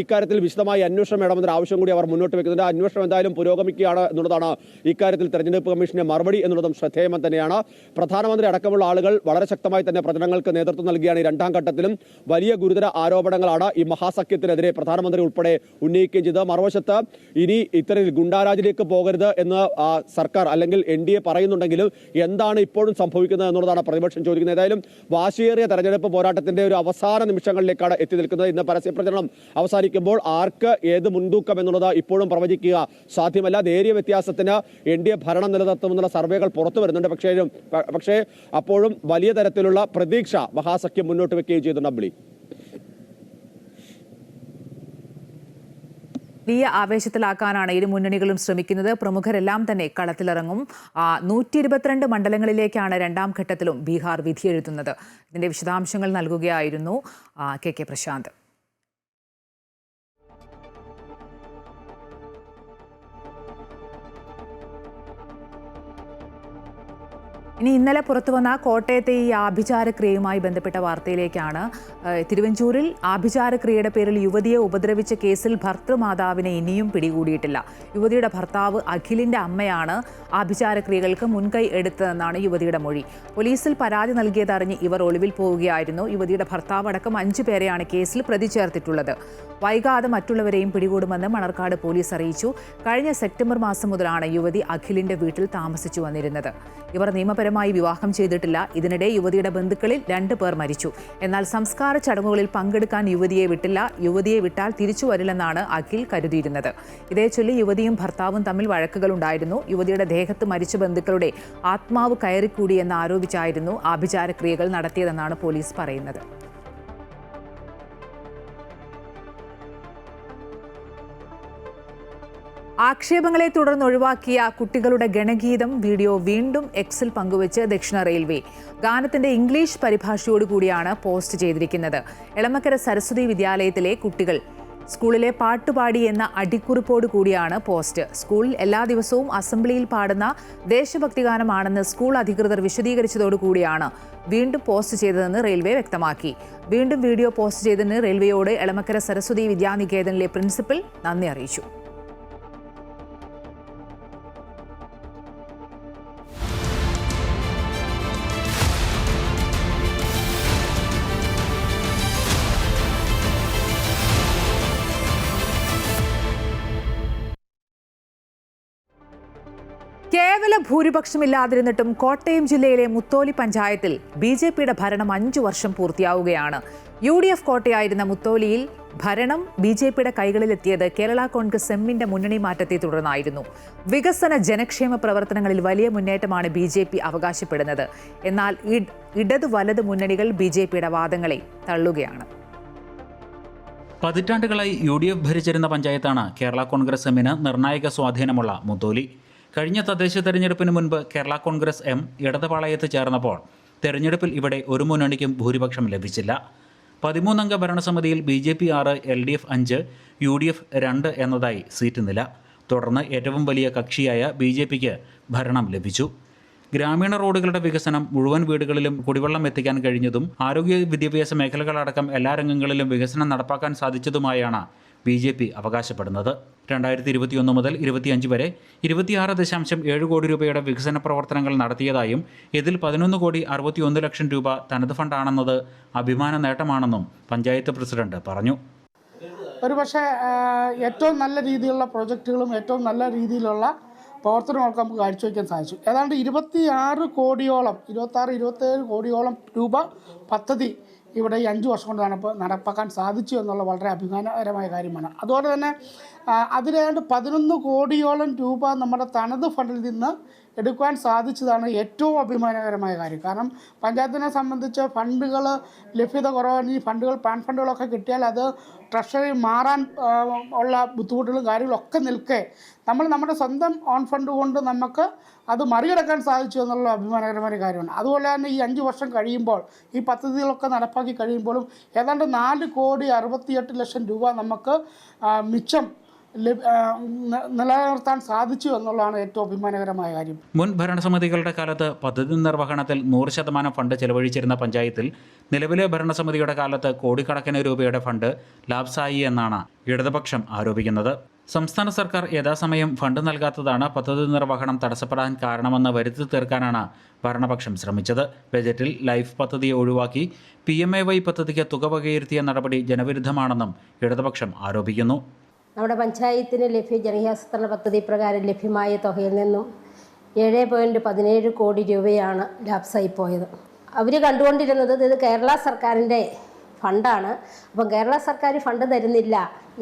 ഇക്കാര്യത്തിൽ വിശദമായി അന്വേഷണം വേണമെന്നൊരു ആവശ്യം കൂടി അവർ മുന്നോട്ട് വെക്കുന്നുണ്ട്. അന്വേഷണം എന്തായാലും പുരോഗമിക്കുകയാണ് എന്നുള്ളതാണ് ഇക്കാര്യത്തിൽ തെരഞ്ഞെടുപ്പ് കമ്മീഷന്റെ മറുപടി എന്നുള്ളതും ശ്രദ്ധേയം തന്നെയാണ്. പ്രധാനമന്ത്രി അടക്കമുള്ള ആളുകൾ വളരെ ശക്തമായി തന്നെ പ്രചരണങ്ങൾക്ക് നേതൃത്വം നൽകിയാണ്. ഈ രണ്ടാം ഘട്ടത്തിലും വലിയ ഗുരുതര ആരോപണങ്ങളാണ് ഈ മഹാസഖ്യത്തിനെതിരെ പ്രധാനമന്ത്രി ഉൾപ്പെടെ ഉന്നയിക്കുകയും ചെയ്തത്. മറുവശത്ത് ഇനി ഇത്തരത്തിൽ ഗുണ്ടാരാജിലേക്ക് പോകരുത് എന്ന് സർക്കാർ അല്ലെങ്കിൽ NDA പറയുന്നുണ്ടെങ്കിലും എന്താണ് ഇപ്പോഴും സംഭവിക്കുന്നത് എന്നുള്ളതാണ് പ്രതിപക്ഷം ചോദിക്കുന്നത്. ഏതായാലും വാശിയേറിയ തെരഞ്ഞെടുപ്പ് പോരാട്ടത്തിന്റെ ഒരു അവസാന നിമിഷങ്ങളിലേക്കാണ് എത്തി നിൽക്കുന്നത്. ഇന്ന് പരസ്യപ്രചരണം അവസാനിക്കുമ്പോൾ ആർക്ക് ഏത് മുൻതൂക്കം എന്നുള്ളത് ഇപ്പോഴും പ്രവചിക്കുക സാധ്യമല്ല. നേരിയ വ്യത്യാസത്തിന് NDA ഭരണം നിലനിർത്തുമെന്നുള്ള സർവേകൾ പുറത്തു വരുന്നുണ്ട്. പക്ഷേ അപ്പോഴും വലിയ തരത്തിലുള്ള പ്രതീക്ഷ മഹാസഖ്യം മുന്നോട്ട് വെക്കുകയും ചെയ്തിട്ടുണ്ട്. അമ്പിളി, വലിയ ആവേശത്തിലാക്കാനാണ് ഇരു മുന്നണികളും ശ്രമിക്കുന്നത്. പ്രമുഖരെല്ലാം തന്നെ കളത്തിലിറങ്ങും. 122 മണ്ഡലങ്ങളിലേക്കാണ് രണ്ടാം ഘട്ടത്തിലും ബീഹാർ വിധിയെഴുതുന്നത്. ഇതിന്റെ വിശദാംശങ്ങൾ നൽകുകയായിരുന്നു KK പ്രശാന്ത്. ഇനി ഇന്നലെ പുറത്തുവന്ന കോട്ടയത്തെ ഈ ആഭിചാരക്രിയയുമായി ബന്ധപ്പെട്ട വാർത്തയിലേക്കാണ്. തിരുവഞ്ചൂരിൽ ആഭിചാരക്രിയയുടെ പേരിൽ യുവതിയെ ഉപദ്രവിച്ച കേസിൽ ഭർത്തൃമാതാവിനെ ഇനിയും പിടികൂടിയിട്ടില്ല. യുവതിയുടെ ഭർത്താവ് അഖിലിന്റെ അമ്മയാണ് ആഭിചാരക്രിയകൾക്ക് മുൻകൈ എടുത്തതെന്നാണ് യുവതിയുടെ മൊഴി. പോലീസിൽ പരാതി നൽകിയതറിഞ്ഞ് ഇവർ ഒളിവിൽ പോവുകയായിരുന്നു. യുവതിയുടെ ഭർത്താവ് അടക്കം 5 പേരെയാണ് കേസിൽ പ്രതി ചേർത്തിട്ടുള്ളത്. വൈകാതെ മറ്റുള്ളവരെയും പിടികൂടുമെന്ന് മണർക്കാട് പോലീസ് അറിയിച്ചു. കഴിഞ്ഞ സെപ്റ്റംബർ മാസം മുതലാണ് യുവതി അഖിലിന്റെ വീട്ടിൽ താമസിച്ചു വന്നിരുന്നത്. ഇവർ നിയമപരമായി നിയമപരമായി വിവാഹം ചെയ്തിട്ടില്ല. ഇതിനിടെ യുവതിയുടെ ബന്ധുക്കളിൽ 2 പേർ മരിച്ചു. എന്നാൽ സംസ്കാര ചടങ്ങുകളിൽ പങ്കെടുക്കാൻ യുവതിയെ വിട്ടില്ല. യുവതിയെ വിട്ടാൽ തിരിച്ചു വരില്ലെന്നാണ് അഖിൽ കരുതിയിരുന്നത്. ഇതേച്ചൊല്ലി യുവതിയും ഭർത്താവും തമ്മിൽ വഴക്കുകളുണ്ടായിരുന്നു. യുവതിയുടെ ദേഹത്ത് മരിച്ച ബന്ധുക്കളുടെ ആത്മാവ് കയറിക്കൂടിയെന്ന് ആരോപിച്ചായിരുന്നു ആഭിചാരക്രിയകൾ നടത്തിയതെന്നാണ് പോലീസ് പറയുന്നത്. ആക്ഷേപങ്ങളെ തുടർന്ന് ഒഴിവാക്കിയ കുട്ടികളുടെ ഗണഗീതം വീഡിയോ വീണ്ടും എക്സിൽ പങ്കുവച്ച് ദക്ഷിണ റെയിൽവേ. ഗാനത്തിന്റെ ഇംഗ്ലീഷ് പരിഭാഷയോടുകൂടിയാണ് പോസ്റ്റ് ചെയ്തിരിക്കുന്നത്. എളമക്കര സരസ്വതി വിദ്യാലയത്തിലെ കുട്ടികൾ സ്കൂളിലെ പാട്ടുപാടി എന്ന അടിക്കുറിപ്പോട് കൂടിയാണ് പോസ്റ്റ്. സ്കൂളിൽ എല്ലാ ദിവസവും അസംബ്ലിയിൽ പാടുന്ന ദേശഭക്തി ഗാനമാണെന്ന് സ്കൂൾ അധികൃതർ വിശദീകരിച്ചതോടുകൂടിയാണ് വീണ്ടും പോസ്റ്റ് ചെയ്തതെന്ന് റെയിൽവേ വ്യക്തമാക്കി. വീണ്ടും വീഡിയോ പോസ്റ്റ് ചെയ്തതിന് റെയിൽവേയോട് എളമക്കര സരസ്വതി വിദ്യാനികേതനിലെ പ്രിൻസിപ്പൽ നന്ദി അറിയിച്ചു. കേവല ഭൂരിപക്ഷമില്ലാതിരുന്നിട്ടും കോട്ടയം ജില്ലയിലെ മുത്തോലി പഞ്ചായത്തിൽ BJPയുടെ ഭരണം 5 വർഷം പൂർത്തിയാവുകയാണ്. UDF കോട്ടയായിരുന്ന മുത്തോലിയിൽ ഭരണം BJPയുടെ കൈകളിലെത്തിയത് കേരള കോൺഗ്രസ് എമ്മിന്റെ മുന്നണി മാറ്റത്തെ തുടർന്നായിരുന്നു. വികസന ജനക്ഷേമ പ്രവർത്തനങ്ങളിൽ വലിയ മുന്നേറ്റമാണ് BJP അവകാശപ്പെടുന്നത്. എന്നാൽ ഇടതു വലത് മുന്നണികൾ BJPയുടെ വാദങ്ങളെ തള്ളുകയാണ്. പതിറ്റാണ്ടുകളായി UDF ഭരിച്ചിരുന്ന പഞ്ചായത്താണ് കേരള കോൺഗ്രസ് എമ്മിന് നിർണായക സ്വാധീനമുള്ള മുത്തോലി. കഴിഞ്ഞ തദ്ദേശ തെരഞ്ഞെടുപ്പിന് മുൻപ് കേരള കോൺഗ്രസ് എം ഇടതുപാളയത്ത് ചേർന്നപ്പോൾ തെരഞ്ഞെടുപ്പിൽ ഇവിടെ ഒരു മുന്നണിക്കും ഭൂരിപക്ഷം ലഭിച്ചില്ല. 13-അംഗ ഭരണസമിതിയിൽ BJP 6, LDF 5, UDF 2 എന്നതായി സീറ്റ് നില. തുടർന്ന് ഏറ്റവും വലിയ കക്ഷിയായ BJPക്ക് ഭരണം ലഭിച്ചു. ഗ്രാമീണ റോഡുകളുടെ വികസനം, മുഴുവൻ വീടുകളിലും കുടിവെള്ളം എത്തിക്കാൻ കഴിഞ്ഞതും ആരോഗ്യ വിദ്യാഭ്യാസ മേഖലകളടക്കം എല്ലാ രംഗങ്ങളിലും വികസനം നടപ്പാക്കാൻ സാധിച്ചതുമായാണ് BJP അവകാശപ്പെടുന്നത്. 2021 മുതൽ 25 വരെ 26.7 കോടി രൂപയുടെ വികസന പ്രവർത്തനങ്ങൾ നടത്തിയതായും ഇതിൽ 11,61 ലക്ഷം രൂപ തനത് ഫണ്ടാണെന്നത് അഭിമാന നേട്ടമാണെന്നും പഞ്ചായത്ത് പ്രസിഡന്റ് പറഞ്ഞു. ഒരുപക്ഷെ ഏറ്റവും നല്ല രീതിയിലുള്ള പ്രൊജക്റ്റുകളും ഏറ്റവും നല്ല രീതിയിലുള്ള പ്രവർത്തനങ്ങൾക്ക് നമുക്ക് കാഴ്ചവെക്കാൻ സാധിച്ചു. ഏതാണ്ട് 26 കോടിയോളം 27 കോടിയോളം രൂപ പദ്ധതി ഇവിടെ ഈ 5 വർഷം കൊണ്ട് നടപ്പാക്കാൻ സാധിച്ചു എന്നുള്ള വളരെ അഭിമാനകരമായ കാര്യമാണ്. അതുപോലെ തന്നെ അതിലേതാണ്ട് 11 കോടിയോളം രൂപ നമ്മുടെ തനത് ഫണ്ടിൽ നിന്ന് എടുക്കുവാൻ സാധിച്ചതാണ് ഏറ്റവും അഭിമാനകരമായ കാര്യം. കാരണം പഞ്ചായത്തിനെ സംബന്ധിച്ച് ഫണ്ടുകൾ ലഭ്യത കുറവാണ്. ഈ ഫണ്ടുകൾ പാൻ ഫണ്ടുകളൊക്കെ കിട്ടിയാൽ അത് ട്രഷറി മാറാൻ ഉള്ള ബുദ്ധിമുട്ടുകളും കാര്യങ്ങളൊക്കെ നിൽക്കെ നമ്മുടെ സ്വന്തം ഓൺ ഫണ്ട് കൊണ്ട് നമുക്ക് അത് മറികടക്കാൻ സാധിച്ചു എന്നുള്ള അഭിമാനകരമായ കാര്യമാണ്. അതുപോലെ തന്നെ ഈ 5 വർഷം കഴിയുമ്പോൾ ഈ പദ്ധതികളൊക്കെ നടപ്പാക്കി കഴിയുമ്പോഴും ഏതാണ്ട് 4,68 ലക്ഷം രൂപ നമുക്ക് മിച്ചം നിലനിർത്താൻ സാധിച്ചു എന്നുള്ളതാണ് ഏറ്റവും അഭിമാനകരമായ കാര്യം. മുൻ ഭരണസമിതികളുടെ കാലത്ത് പദ്ധതി നിർവഹണത്തിൽ 100% ഫണ്ട് ചെലവഴിച്ചിരുന്ന പഞ്ചായത്തിൽ നിലവിലെ ഭരണസമിതിയുടെ കാലത്ത് കോടിക്കണക്കിന് രൂപയുടെ ഫണ്ട് ലാപ്സായി എന്നാണ് ഇടതുപക്ഷം ആരോപിക്കുന്നത്. സംസ്ഥാന സർക്കാർ യഥാസമയം ഫണ്ട് നൽകാത്തതാണ് പദ്ധതി നിർവഹണം തടസ്സപ്പെടാൻ കാരണമെന്ന് വരുത്തി തീർക്കാനാണ് ഭരണപക്ഷം ശ്രമിച്ചത്. ബജറ്റിൽ ലൈഫ് പദ്ധതിയെ ഒഴിവാക്കി PMAY പദ്ധതിക്ക് തുക വകയിരുത്തിയ നടപടി ജനവിരുദ്ധമാണെന്നും ഇടതുപക്ഷം ആരോപിക്കുന്നു. നമ്മുടെ പഞ്ചായത്തിന് ജനകീയാസൂത്രണ പദ്ധതി പ്രകാരം ലഭ്യമായ തുകയിൽ നിന്നും 7.17 കോടി രൂപയാണ് ലാപ്സായി പോയത്. അവർ കണ്ടുകൊണ്ടിരുന്നത് ഇത് കേരള സർക്കാരിൻ്റെ ഫണ്ടാണ്, അപ്പം കേരള സർക്കാർ ഫണ്ട് തരുന്നില്ല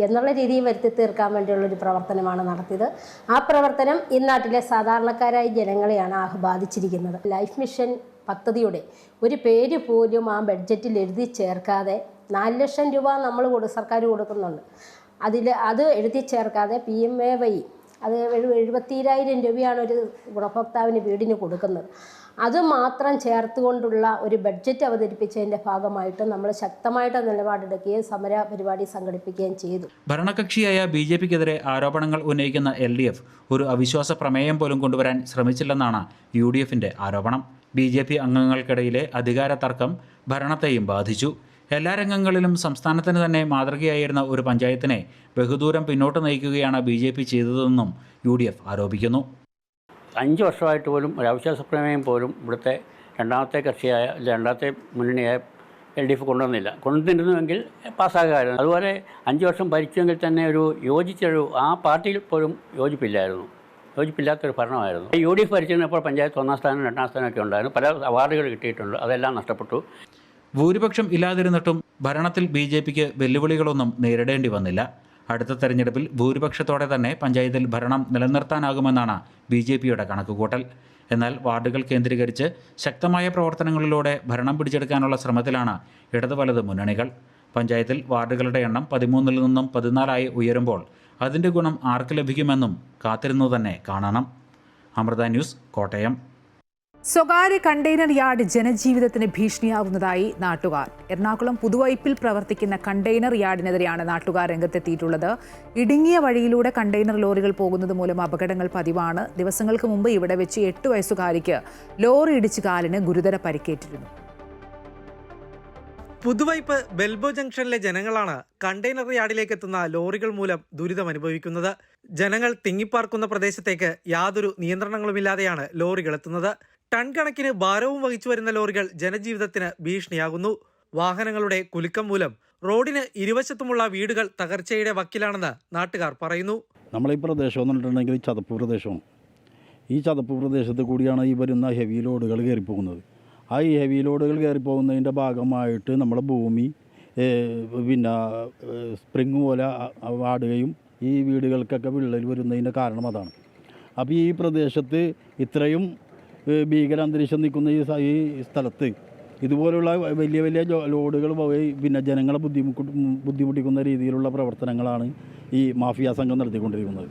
എന്നുള്ള രീതിയിൽ വരുത്തി തീർക്കാൻ വേണ്ടിയുള്ളൊരു പ്രവർത്തനമാണ് നടത്തിയത്. ആ പ്രവർത്തനം ഈ നാട്ടിലെ സാധാരണക്കാരായ ജനങ്ങളെയാണ് ബാധിച്ചിരിക്കുന്നത്. ലൈഫ് മിഷൻ പദ്ധതിയുടെ ഒരു പേര് പോലും ആ ബഡ്ജറ്റിൽ എഴുതി ചേർക്കാതെ 4 ലക്ഷം രൂപ നമ്മൾ സർക്കാർ കൊടുക്കുന്നുണ്ട്. അത് എഴുതി ചേർക്കാതെ PMAY അത് 72,000 രൂപയാണ് ഒരു ഗുണഭോക്താവിന് വീടിന് കൊടുക്കുന്നത്. അത് മാത്രം ചേർത്തുകൊണ്ടുള്ള ഒരു ബഡ്ജറ്റ് അവതരിപ്പിച്ചതിൻ്റെ ഭാഗമായിട്ട് നമ്മൾ ശക്തമായിട്ട് നിലപാടെടുക്കുകയും സമര പരിപാടി സംഘടിപ്പിക്കുകയും ചെയ്തു. ഭരണകക്ഷിയായ BJPക്കെതിരെ ആരോപണങ്ങൾ ഉന്നയിക്കുന്ന LDF ഒരു അവിശ്വാസ പ്രമേയം പോലും കൊണ്ടുവരാൻ ശ്രമിച്ചില്ലെന്നാണ് UDFന്റെ ആരോപണം. BJP അംഗങ്ങൾക്കിടയിലെ അധികാര തർക്കം ഭരണത്തെയും ബാധിച്ചു. എല്ലാ രംഗങ്ങളിലും സംസ്ഥാനത്തിന് തന്നെ മാതൃകയായിരുന്ന ഒരു പഞ്ചായത്തിനെ ബഹുദൂരം പിന്നോട്ട് നയിക്കുകയാണ് BJP ചെയ്തതെന്നും UDF ആരോപിക്കുന്നു. 5 വർഷമായിട്ട് പോലും ഒരു അവിശ്വാസ പ്രമേയം പോലും ഇവിടുത്തെ രണ്ടാമത്തെ മുന്നണിയായ LDF കൊണ്ടുവന്നിരുന്നുവെങ്കിൽ പാസ്സാകാമായിരുന്നു. അതുപോലെ 5 വർഷം ഭരിച്ചെങ്കിൽ തന്നെ ഒരു ആ പാർട്ടിയിൽ പോലും യോജിപ്പില്ലായിരുന്നു. യോജിപ്പില്ലാത്തൊരു ഭരണമായിരുന്നു. UDF ഭരിച്ചിരുന്നപ്പോൾ പഞ്ചായത്ത് 1ാം സ്ഥാനം 2ാം സ്ഥാനമൊക്കെ ഉണ്ടായിരുന്നു. പല അവാർഡുകൾ കിട്ടിയിട്ടുണ്ട്. അതെല്ലാം നഷ്ടപ്പെട്ടു. ഭൂരിപക്ഷം ഇല്ലാതിരുന്നിട്ടും ഭരണത്തിൽ BJPക്ക് വെല്ലുവിളികളൊന്നും നേരിടേണ്ടി വന്നില്ല. അടുത്ത തെരഞ്ഞെടുപ്പിൽ ഭൂരിപക്ഷത്തോടെ തന്നെ പഞ്ചായത്തിൽ ഭരണം നിലനിർത്താനാകുമെന്നാണ് BJPയുടെ കണക്കുകൂട്ടൽ. എന്നാൽ വാർഡുകൾ കേന്ദ്രീകരിച്ച് ശക്തമായ പ്രവർത്തനങ്ങളിലൂടെ ഭരണം പിടിച്ചെടുക്കാനുള്ള ശ്രമത്തിലാണ് ഇടത് വലത് മുന്നണികൾ. പഞ്ചായത്തിൽ വാർഡുകളുടെ എണ്ണം 13-ൽ നിന്നും 14 ഉയരുമ്പോൾ അതിൻ്റെ ഗുണം ആർക്ക് ലഭിക്കുമെന്നും കാത്തിരുന്നു തന്നെ കാണണം. അമൃത ന്യൂസ്, കോട്ടയം. സ്വകാര്യ കണ്ടെയ്നർ യാർഡ് ജനജീവിതത്തിന് ഭീഷണിയാവുന്നതായി നാട്ടുകാർ. എറണാകുളം പുതുവൈപ്പിൽ പ്രവർത്തിക്കുന്ന കണ്ടെയ്നർ യാർഡിനെതിരെയാണ് നാട്ടുകാർ രംഗത്തെത്തിയിട്ടുള്ളത്. ഇടുങ്ങിയ വഴിയിലൂടെ കണ്ടെയ്നർ ലോറികൾ പോകുന്നത് മൂലം അപകടങ്ങൾ പതിവാണ്. ദിവസങ്ങൾക്ക് മുമ്പ് ഇവിടെ വെച്ച് 8 വയസ്സുകാരിക്ക് ലോറി ഇടിച്ച് കാലിന് ഗുരുതര പരിക്കേറ്റിരുന്നു. പുതുവൈപ്പ് ബെൽബോ ജംഗ്ഷനിലെ ജനങ്ങളാണ് കണ്ടെയ്നർ യാർഡിലേക്ക് എത്തുന്ന ലോറികൾ മൂലം ദുരിതം അനുഭവിക്കുന്നത്. ജനങ്ങൾ തിങ്ങിപ്പാർക്കുന്ന പ്രദേശത്തേക്ക് യാതൊരു നിയന്ത്രണങ്ങളുമില്ലാതെയാണ് ലോറികൾ എത്തുന്നത്. ടൺ കണക്കിന് ഭാരവും വഹിച്ചു വരുന്ന ലോറികൾ ജനജീവിതത്തിന് ഭീഷണിയാകുന്നു. വാഹനങ്ങളുടെ കുലുക്കം മൂലം റോഡിന് ഇരുവശത്തുമുള്ള വീടുകൾ തകർച്ചയുടെ വക്കിലാണെന്ന് നാട്ടുകാർ പറയുന്നു. നമ്മളീ പ്രദേശം എന്ന് പറഞ്ഞിട്ടുണ്ടെങ്കിൽ ചതുപ്പ് പ്രദേശമാണ്. ഈ ചതുപ്പ് പ്രദേശത്ത് കൂടിയാണ് ഈ വരുന്ന ഹെവി ലോഡുകൾ കയറിപ്പോകുന്നത്. ആ ഈ ഹെവി ലോഡുകൾ കയറിപ്പോകുന്നതിൻ്റെ ഭാഗമായിട്ട് നമ്മുടെ ഭൂമി പിന്നെ സ്പ്രിങ് പോലെ വാടുകയും ഈ വീടുകൾക്കൊക്കെ വിള്ളൽ വരുന്നതിൻ്റെ കാരണം അതാണ്. അപ്പോൾ ഈ പ്രദേശത്ത് ഇത്രയും ഭീകരാന്തരീക്ഷം നിൽക്കുന്ന ഈ സ്ഥലത്ത് ഇതുപോലുള്ള വലിയ വലിയ ലോഡുകൾ പോയി പിന്നെ ജനങ്ങളെ ബുദ്ധിമുട്ടിക്കുന്ന രീതിയിലുള്ള പ്രവർത്തനങ്ങളാണ് ഈ മാഫിയ സംഘം നടത്തിക്കൊണ്ടിരിക്കുന്നത്.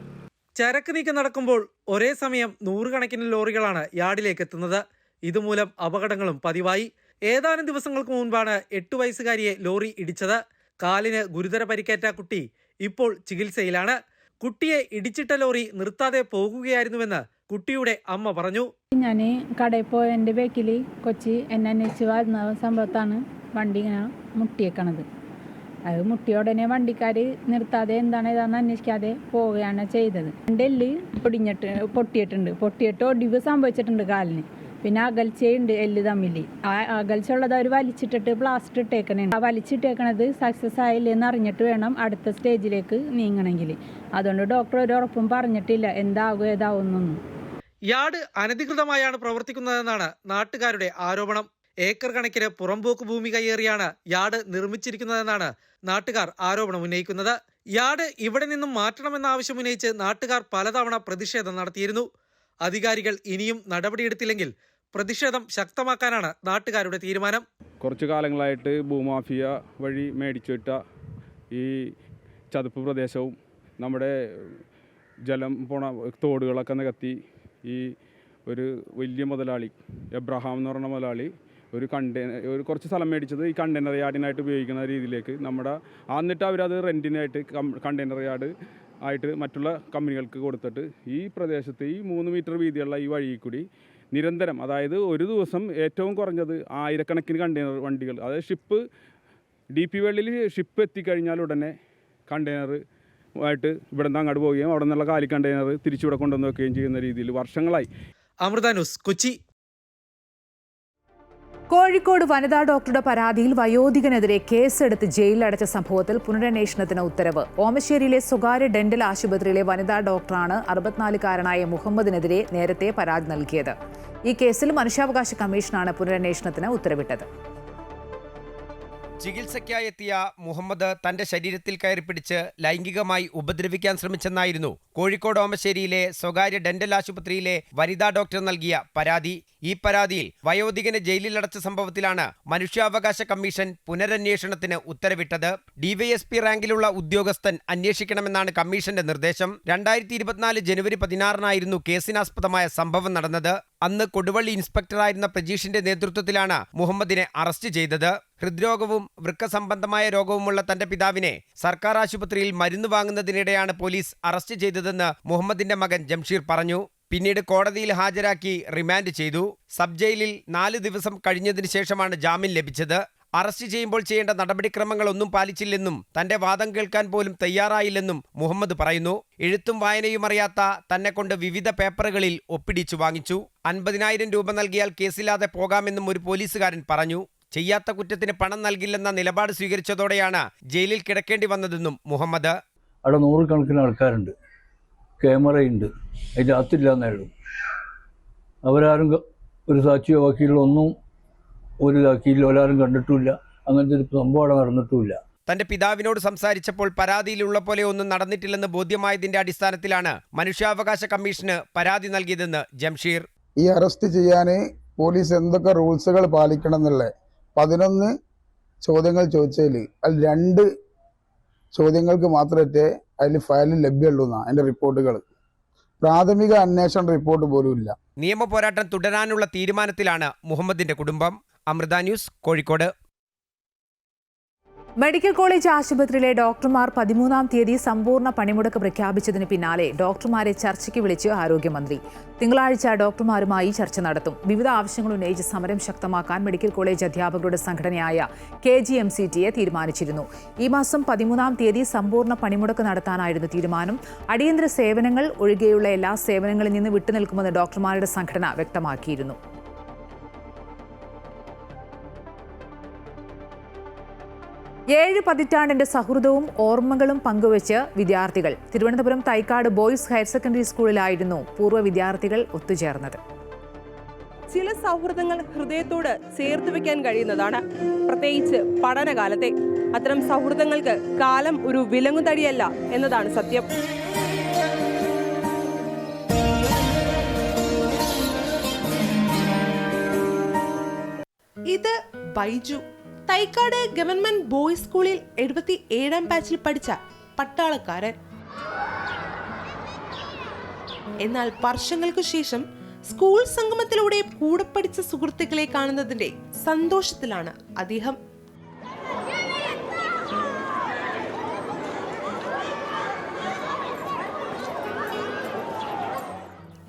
ചരക്ക് നീക്കം നടക്കുമ്പോൾ ഒരേ സമയം 100 കണക്കിന് ലോറികളാണ് യാർഡിലേക്ക് എത്തുന്നത്. ഇതുമൂലം അപകടങ്ങളും പതിവായി. ഏതാനും ദിവസങ്ങൾക്ക് മുൻപാണ് 8 വയസ്സുകാരിയെ ലോറി ഇടിച്ചത്. കാലിന് ഗുരുതര പരിക്കേറ്റ കുട്ടി ഇപ്പോൾ ചികിത്സയിലാണ്. കുട്ടിയെ ഇടിച്ചിട്ട ലോറി നിർത്താതെ പോകുകയായിരുന്നുവെന്ന് കുട്ടിയുടെ അമ്മ പറഞ്ഞു. ഞാൻ കടയിൽ പോയ എൻ്റെ ബേക്കിൽ കൊച്ചി എന്നെ അന്വേഷിച്ച് വരുന്ന സംഭവത്താണ് വണ്ടി ഇങ്ങനെ മുട്ടിയേക്കണത്. അത് മുട്ടിയ ഉടനെ വണ്ടിക്കാർ നിർത്താതെ എന്താണ് ഏതാണെന്ന് അന്വേഷിക്കാതെ പോവുകയാണ് ചെയ്തത്. എൻ്റെ എല്ല് പൊട്ടിയിട്ട് ഒടിവ് സംഭവിച്ചിട്ടുണ്ട് കാലിന്. പിന്നെ അകൽച്ചയുണ്ട് എല്ല് തമ്മിൽ. ആ അകൽച്ച ഉള്ളത് അവർ വലിച്ചിട്ടിട്ട് പ്ലാസ്റ്റർ ഇട്ടേക്കണേ. ആ വലിച്ചിട്ടേക്കണത് സക്സസ് ആയില്ലെന്ന് അറിഞ്ഞിട്ട് വേണം അടുത്ത സ്റ്റേജിലേക്ക് നീങ്ങണമെങ്കിൽ. അതുകൊണ്ട് ഡോക്ടർ ഒരു ഉറപ്പും പറഞ്ഞിട്ടില്ല എന്താകും ഏതാവുന്നൊന്നും. യാർഡ് അനധികൃതമായാണ് പ്രവർത്തിക്കുന്നതെന്നാണ് നാട്ടുകാരുടെ ആരോപണം. ഏക്കർ കണക്കിന് പുറംപോക്ക് ഭൂമി കയ്യേറിയാണ് യാർഡ് നിർമ്മിച്ചിരിക്കുന്നതെന്നാണ് നാട്ടുകാർ ആരോപണം ഉന്നയിക്കുന്നത്. യാർഡ് ഇവിടെ നിന്നും മാറ്റണമെന്ന ആവശ്യം ഉന്നയിച്ച് നാട്ടുകാർ പലതവണ പ്രതിഷേധം നടത്തിയിരുന്നു. അധികാരികൾ ഇനിയും നടപടിയെടുത്തില്ലെങ്കിൽ പ്രതിഷേധം ശക്തമാക്കാനാണ് നാട്ടുകാരുടെ തീരുമാനം. കുറച്ചു കാലങ്ങളായിട്ട് ഭൂമാഫിയ വഴി മേടിച്ചുവിട്ട ഈ ചതുപ്പ് പ്രദേശവും നമ്മുടെ ജലം പോണ തോടുകളൊക്കെ നികത്തി ഈ ഒരു വലിയ മുതലാളി എബ്രഹാം എന്ന് പറഞ്ഞ മുതലാളി ഒരു കുറച്ച് സ്ഥലം മേടിച്ചത് ഈ കണ്ടെയ്നർ യാർഡിനായിട്ട് ഉപയോഗിക്കുന്ന രീതിയിലേക്ക് എന്നിട്ട് അവരത് റെൻറ്റിനായിട്ട് കണ്ടെയ്നർ യാർഡ് ആയിട്ട് മറ്റുള്ള കമ്പനികൾക്ക് കൊടുത്തിട്ട് ഈ പ്രദേശത്ത് ഈ 3 മീറ്റർ വീതിയുള്ള ഈ വഴിയിൽ കൂടി നിരന്തരം, അതായത് ഒരു ദിവസം ഏറ്റവും കുറഞ്ഞത് 1000 കണ്ടെയ്നർ വണ്ടികൾ, അതായത് DP വെള്ളിൽ ഷിപ്പ് എത്തിക്കഴിഞ്ഞാൽ ഉടനെ കണ്ടെയ്നർ ആയിട്ട് ഇവിടെ നിന്ന് അങ്ങോട്ട് പോവുകയും അവിടെ നിന്നുള്ള കാലി കണ്ടെയ്നർ തിരിച്ചിവിടെ കൊണ്ടുവന്ന് വെക്കുകയും ചെയ്യുന്ന രീതിയിൽ വർഷങ്ങളായി. അമൃത ന്യൂസ്, കൊച്ചി. കോഴിക്കോട് വനിതാ ഡോക്ടറുടെ പരാതിയിൽ വയോധികനെതിരെ കേസെടുത്ത് ജയിലിലടച്ച സംഭവത്തിൽ പുനരന്വേഷണത്തിന് ഉത്തരവ്. ഓമശ്ശേരിയിലെ സ്വകാര്യ ഡെന്റൽ ആശുപത്രിയിലെ വനിതാ ഡോക്ടറാണ് 64-കാരനായ മുഹമ്മദിനെതിരെ നേരത്തെ പരാതി നൽകിയത്. ഈ കേസിൽ മനുഷ്യാവകാശ കമ്മീഷനാണ് പുനരന്വേഷണത്തിന് ഉത്തരവിട്ടത്. ചികിത്സയ്ക്കായി എത്തിയ മുഹമ്മദ് തന്റെ ശരീരത്തിൽ കയറിപ്പിടിച്ച് ലൈംഗികമായി ഉപദ്രവിക്കാൻ ശ്രമിച്ചെന്നായിരുന്നു കോഴിക്കോട് ഓമശ്ശേരിയിലെ സ്വകാര്യ ഡെന്റൽ ആശുപത്രിയിലെ വനിതാ ഡോക്ടർ നൽകിയ പരാതി. ഈ പരാതിയിൽ വയോധികനെ ജയിലിലടച്ച സംഭവത്തിലാണ് മനുഷ്യാവകാശ കമ്മീഷൻ പുനരന്വേഷണത്തിന് ഉത്തരവിട്ടത്. ഡിവൈഎസ്പി റാങ്കിലുള്ള ഉദ്യോഗസ്ഥൻ അന്വേഷിക്കണമെന്നാണ് കമ്മീഷന്റെ നിർദ്ദേശം. 2024 ജനുവരി 16-നായിരുന്നു കേസിനാസ്പദമായ സംഭവം നടന്നത്. അന്ന് കൊടുവള്ളി ഇൻസ്പെക്ടറായിരുന്ന പ്രജീഷിന്റെ നേതൃത്വത്തിലാണ് മുഹമ്മദിനെ അറസ്റ്റ് ചെയ്തത്. ഹൃദ്രോഗവും വൃക്ക സംബന്ധമായ രോഗവുമുള്ള തന്റെ പിതാവിനെ സർക്കാർ ആശുപത്രിയിൽ മരുന്ന് വാങ്ങുന്നതിനിടെയാണ് പോലീസ് അറസ്റ്റ് ചെയ്തതെന്ന് മുഹമ്മദിന്റെ മകൻ ജംഷീർ പറഞ്ഞു. പിന്നീട് കോടതിയിൽ ഹാജരാക്കി റിമാൻഡ് ചെയ്തു. സബ് ജയിലിൽ 4 ദിവസം കഴിഞ്ഞതിന് ശേഷമാണ് ജാമ്യം ലഭിച്ചത്. അറസ്റ്റ് ചെയ്യുമ്പോൾ ചെയ്യേണ്ട നടപടിക്രമങ്ങളൊന്നും പാലിച്ചില്ലെന്നും തന്റെ വാദം കേൾക്കാൻ പോലും തയ്യാറായില്ലെന്നും മുഹമ്മദ് പറയുന്നു. എഴുത്തും വായനയും അറിയാത്ത തന്നെ കൊണ്ട് വിവിധ പേപ്പറുകളിൽ ഒപ്പിടിച്ചു വാങ്ങിച്ചു. 50,000 രൂപ നൽകിയാൽ കേസില്ലാതെ പോകാമെന്നും ഒരു പോലീസുകാരൻ പറഞ്ഞു. ചെയ്യാത്ത കുറ്റത്തിന് പണം നൽകില്ലെന്ന നിലപാട് സ്വീകരിച്ചതോടെയാണ് ജയിലിൽ കിടക്കേണ്ടി വന്നതെന്നും മുഹമ്മദ്. അവിടെ 100 കണക്കിന് ആൾക്കാരുണ്ട്. ക്യാമറയുണ്ട്, അതിൻ്റെ അകത്തില്ല എന്നേ ഉള്ളൂ. അവരാരും ഒരു സാക്ഷിയോ വക്കീലോ ഒന്നും ഒരു ഇതാക്കിയില്ല, ഒരാരും കണ്ടിട്ടുമില്ല. അങ്ങനത്തെ ഒരു സംഭവം അവിടെ നടന്നിട്ടുമില്ല. തന്റെ പിതാവിനോട് സംസാരിച്ചപ്പോൾ പരാതിയിലുള്ള പോലെ ഒന്നും നടന്നിട്ടില്ലെന്ന് ബോധ്യമായതിന്റെ അടിസ്ഥാനത്തിലാണ് മനുഷ്യാവകാശ കമ്മീഷന് പരാതി നൽകിയതെന്ന് ജംഷീർ. ഈ അറസ്റ്റ് ചെയ്യാൻ പോലീസ് എന്തൊക്കെ റൂൾസുകൾ പാലിക്കണം എന്നുള്ള 11 ചോദ്യങ്ങൾ ചോദിച്ചതിൽ അതിൽ 2 ചോദ്യങ്ങൾക്ക് മാത്രമേ അതിൽ ഫയലിൽ ലഭ്യമുള്ളൂ എന്നാണ് അതിൻ്റെ റിപ്പോർട്ടുകൾ. പ്രാഥമിക അന്വേഷണ റിപ്പോർട്ട് പോലും ഇല്ല. നിയമ പോരാട്ടം തുടരാനുള്ള തീരുമാനത്തിലാണ് മുഹമ്മദിന്റെ കുടുംബം. Amrita news, Kozhikode. Medical college ആശുപത്രിയിലെ ഡോക്ടർമാർ 13-ാം തീയതി സമ്പൂർണ്ണ പണിമുടക്ക് പ്രഖ്യാപിച്ചതിന് പിന്നാലെ ഡോക്ടർമാരെ ചർച്ചയ്ക്ക് വിളിച്ച് ആരോഗ്യമന്ത്രി. തിങ്കളാഴ്ച ഡോക്ടർമാരുമായി ചർച്ച നടത്തും. വിവിധ ആവശ്യങ്ങൾ ഉന്നയിച്ച് സമരം ശക്തമാക്കാൻ മെഡിക്കൽ കോളേജ് അധ്യാപകരുടെ സംഘടനയായ KGMCTA തീരുമാനിച്ചിരുന്നു. ഈ മാസം 13-ാം തീയതി സമ്പൂർണ്ണ പണിമുടക്ക് നടത്താനായിരുന്നു തീരുമാനം. അടിയന്തര സേവനങ്ങൾ ഒഴികെയുള്ള എല്ലാ സേവനങ്ങളിൽ നിന്ന് വിട്ടുനിൽക്കുമെന്ന് ഡോക്ടർമാരുടെ സംഘടന വ്യക്തമാക്കിയിരുന്നു. 7 പതിറ്റാണ്ടിന്റെ സൗഹൃദവും ഓർമ്മകളും പങ്കുവച്ച് വിദ്യാർത്ഥികൾ. Thiruvananthapuram Thycaud boys higher secondary സ്കൂളിലായിരുന്നു പൂർവ്വ വിദ്യാർത്ഥികൾ ഒത്തുചേർന്നത്. ചില സൗഹൃദങ്ങൾ ഹൃദയത്തോട് ചേർത്ത് വെക്കാൻ കഴിയുന്നതാണ്, പ്രത്യേകിച്ച് പഠനകാലത്തെ. അത്തരം സൗഹൃദങ്ങൾക്ക് കാലം ഒരു വിലങ്ങുതടിയല്ല എന്നതാണ് സത്യം. ഇത് ബൈജു, തൈക്കാട് ഗവൺമെന്റ് ബോയ്സ് സ്കൂളിൽ 77-ാം ബാച്ചിൽ പഠിച്ച പട്ടാളക്കാരൻ. എന്നാൽ വർഷങ്ങൾക്കു ശേഷം സ്കൂൾ സംഗമത്തിലൂടെ കൂടെ പഠിച്ച സുഹൃത്തുക്കളെ കാണുന്നതിന്റെ സന്തോഷത്തിലാണ് അദ്ദേഹം.